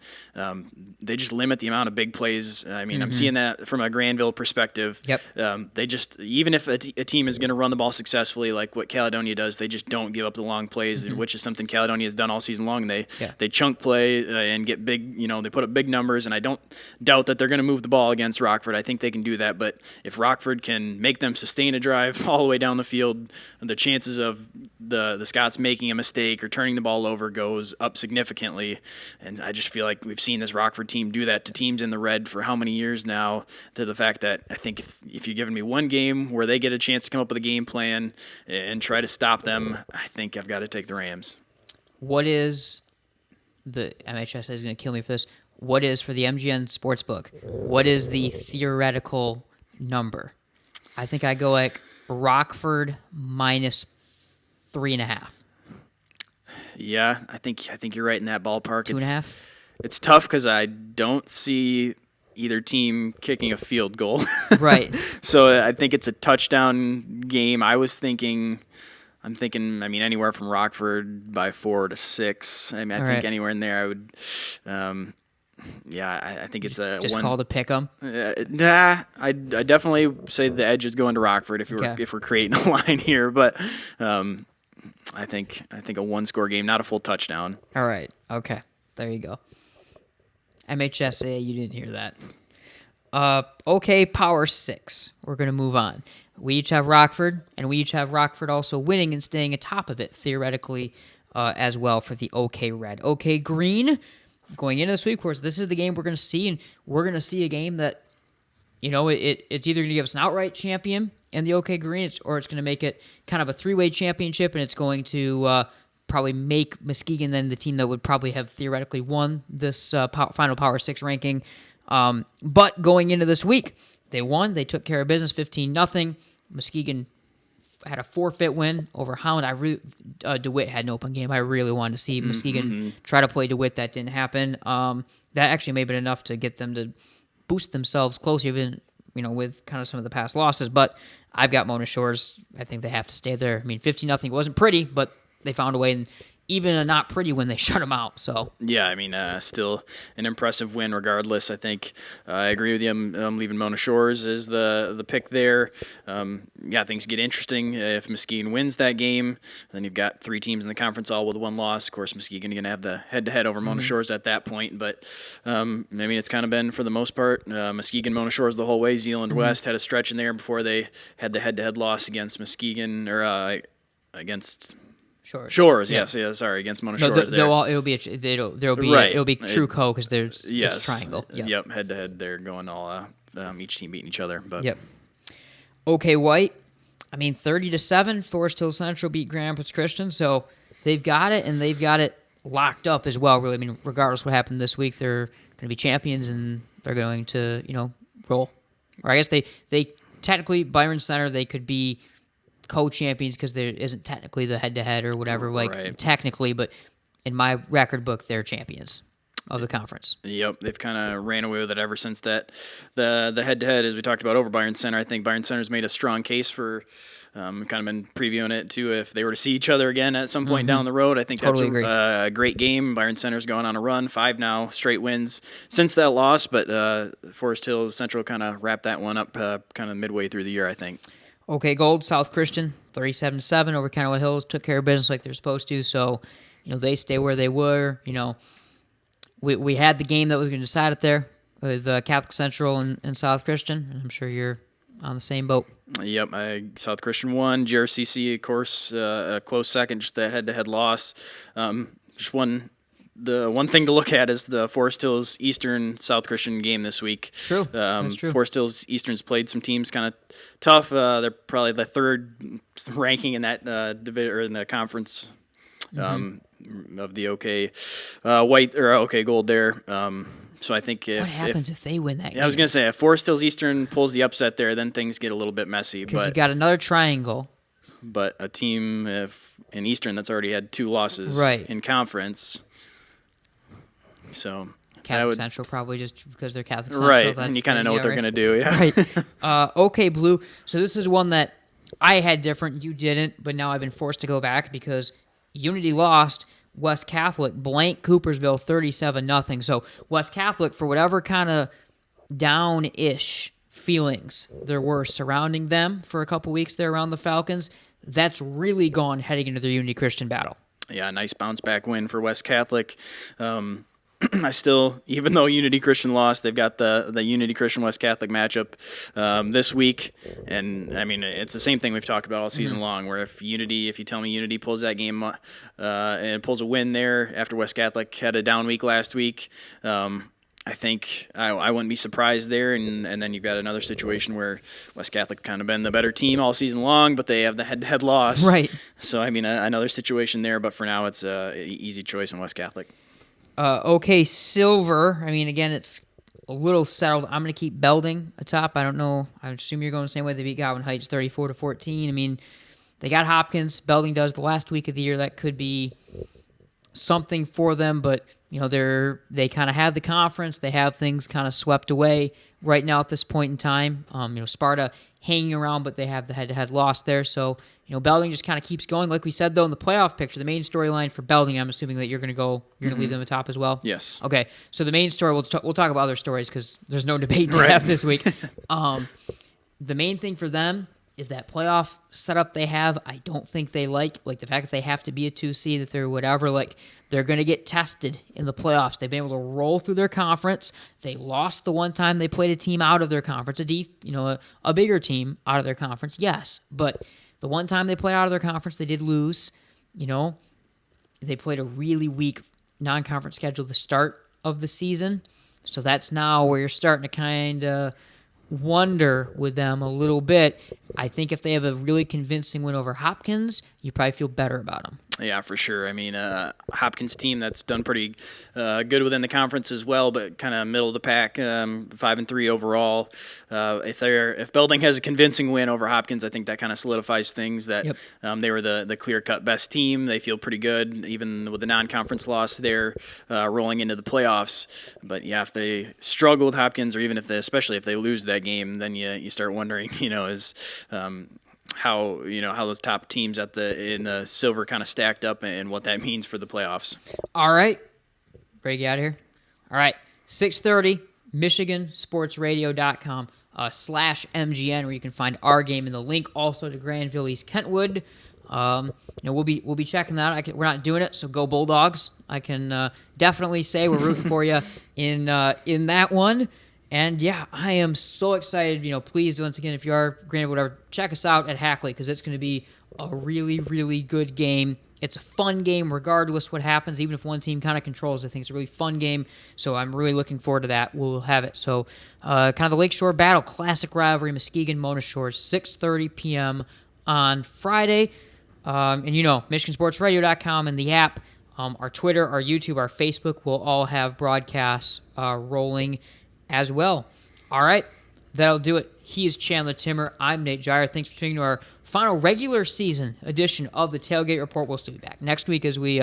they just limit the amount of big plays. I mean, I'm seeing that from a Grandville perspective. Yep. They just, even if a team is going to run the ball successfully like what Caledonia does, they just don't give up the long plays, which is something Caledonia has done all season long. They chunk play and get big, they put up big numbers, and I don't doubt that they're going to move the ball against Rockford. I think they can do that, but if Rockford can make them sustain a drive all the way down the field, the chances of the Scots making a mistake or turning the ball over goes up significantly. And I just feel like we've seen this Rockford team do that to teams in the red for how many years now, to the fact that I think if you're giving me one game where they get a chance to come up with a game plan and try to stop them, I think I've got to take the Rams. What is the MHS is going to kill me for this? What is for the MGN Sportsbook? What is the theoretical number? I think I go like Rockford minus 3.5. Yeah, I think you're right in that ballpark. 2.5. It's tough because I don't see either team kicking a field goal. Right. So I think it's a touchdown game. I'm thinking, anywhere from Rockford by 4 to 6. I think anywhere in there I would, I think it's a just one. call to pick 'em. I definitely say the edge is going to Rockford if we're creating a line here, but I think a 1-score game, not a full touchdown. All right. Okay. There you go. MHSA, you didn't hear that. Okay, Power 6. We're going to move on. We each have Rockford, and we each have Rockford also winning and staying atop of it, theoretically, as well for the OK Red. OK Green, going into this week, of course, this is the game we're going to see, and we're going to see a game that, it's either going to give us an outright champion in the OK Green, or it's going to make it kind of a 3-way championship, and it's going to probably make Muskegon then the team that would probably have theoretically won this final Power 6 ranking. But going into this week, they won. They took care of business 15-0. Muskegon had a forfeit win over Howland. DeWitt had an open game. I really wanted to see Muskegon try to play DeWitt. That didn't happen. That actually may have been enough to get them to boost themselves close, even with kind of some of the past losses. But I've got Mona Shores. I think they have to stay there. 15-0 wasn't pretty, but they found a way, and even a not pretty when they shut them out. So yeah, still an impressive win regardless. I think I agree with you. I'm leaving Mona Shores as the pick there. Things get interesting if Muskegon wins that game. Then you've got 3 teams in the conference all with 1 loss. Of course, Muskegon going to have the head-to-head over Mona Shores at that point. But it's kind of been for the most part Muskegon, Mona Shores the whole way. Zealand West had a stretch in there before they had the head-to-head loss against Muskegon against. Shores, yes, sorry, against Mona Shores. It'll be true co because there's it's a triangle. Yep, head to head, they're going all each team beating each other. But yep. Okay, White. 30-7. Forest Hill Central beat Grand Rapids Christian, so they've got it, and they've got it locked up as well. Really, regardless of what happened this week, they're going to be champions, and they're going to roll. Or I guess they technically Byron Center they could be co-champions because there isn't technically the head-to-head or whatever, technically, but in my record book, they're champions. of the conference. Yep, they've kind of ran away with it ever since that. The head-to-head, as we talked about, over Byron Center. I think Byron Center's made a strong case for kind of been previewing it, too. If they were to see each other again at some point down the road, I think Totally that's a great game. Byron Center's going on a run, 5 now straight wins since that loss, but Forest Hills Central kind of wrapped that one up kind of midway through the year, I think. OK Gold, South Christian, 37-7 over Kenowa Hills, took care of business like they're supposed to, so they stay where they were. We had the game that was going to decide it there with Catholic Central and South Christian, and I'm sure you're on the same boat. Yep, South Christian won. GRCC, of course, a close second, just that head-to-head loss. The one thing to look at is the Forest Hills Eastern South Christian game this week. True, that's true. Forest Hills Eastern's played some teams kind of tough. They're probably the third ranking in that division or in the conference of the OK White or OK Gold there. So I think what happens if they win that game? I was going to say, if Forest Hills Eastern pulls the upset there, then things get a little bit messy. Because you got another triangle. But a team in Eastern that's already had 2 losses in conference. So Catholic Central probably just because they're Catholic Central. Right, and you kind of know what they're going to do. Yeah. Right. OK Blue. So this is one that I had different. You didn't, but now I've been forced to go back because Unity lost. West Catholic blank Coopersville 37-0. So West Catholic, for whatever kind of down-ish feelings there were surrounding them for a couple weeks there around the Falcons, that's really gone heading into their Unity Christian battle. Yeah, nice bounce-back win for West Catholic. I still, even though Unity Christian lost, they've got the Unity Christian West Catholic matchup this week, and I mean it's the same thing we've talked about all season long. Where if you tell me Unity pulls that game and pulls a win there after West Catholic had a down week last week, I think I wouldn't be surprised there. And then you've got another situation where West Catholic kind of been the better team all season long, but they have the head-to-head loss. Right. So I mean another situation there, but for now it's an easy choice in West Catholic. OK Silver, I mean, again, it's a little settled. I'm going to keep Belding atop. I don't know. I assume you're going the same way. They beat Godwin Heights 34-14. I mean, they got Hopkins. Belding does the last week of the year. That could be something for them, but they kind of have the conference. They have things kind of swept away right now at this point in time. Sparta hanging around, but they have the head-to-head loss there. So, Belding just kind of keeps going. Like we said, though, in the playoff picture, the main storyline for Belding, I'm assuming that you're going to leave them atop as well? Yes. Okay, so the main story, we'll talk about other stories because there's no debate to have this week. The main thing for them is that playoff setup they have. I don't think they like the fact that they have to be a 2 seed, that they're whatever, they're going to get tested in the playoffs. They've been able to roll through their conference. They lost the one time they played a team out of their conference, a bigger team out of their conference, yes, but the one time they played out of their conference, they did lose. They played a really weak non-conference schedule at the start of the season. So that's now where you're starting to kind of wonder with them a little bit. I think if they have a really convincing win over Hopkins, you probably feel better about them. Yeah, for sure. I mean, Hopkins team that's done pretty good within the conference as well, but kind of middle of the pack, 5-3 overall. If Belding has a convincing win over Hopkins, I think that kind of solidifies things that they were the clear-cut best team. They feel pretty good, even with the non-conference loss there, rolling into the playoffs. But yeah, if they struggle with Hopkins, or even especially if they lose that game, then you start wondering, how those top teams in the silver kind of stacked up and what that means for the playoffs. All right, ready to get out of here? All right, 6:30, MichiganSportsRadio.com /MGN, where you can find our game, and the link also to Grandville East Kentwood. We'll be checking that. We're not doing it, so go Bulldogs. I can definitely say we're rooting for you in that one. And yeah, I am so excited. Please, once again, if you are Grandville, whatever, check us out at Hackley, because it's going to be a really, really good game. It's a fun game regardless what happens, even if one team kind of controls. I think it's a really fun game, so I'm really looking forward to that. We'll have it. So kind of the Lakeshore Battle, classic rivalry, Muskegon, Mona Shores, 6:30 p.m. on Friday. And MichiganSportsRadio.com and the app, our Twitter, our YouTube, our Facebook will all have broadcasts rolling as well. All right, that'll do it. He is Chandler Timmer. I'm Nate Jyer. Thanks for tuning to our final regular season edition of the Tailgate Report. We'll see you back next week as we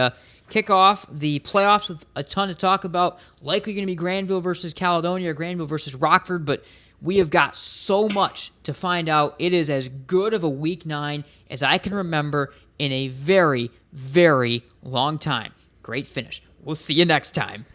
kick off the playoffs with a ton to talk about. Likely going to be Granville versus Caledonia or Granville versus Rockford, but we have got so much to find out. It is as good of a Week 9 as I can remember in a very, very long time. Great finish. We'll see you next time.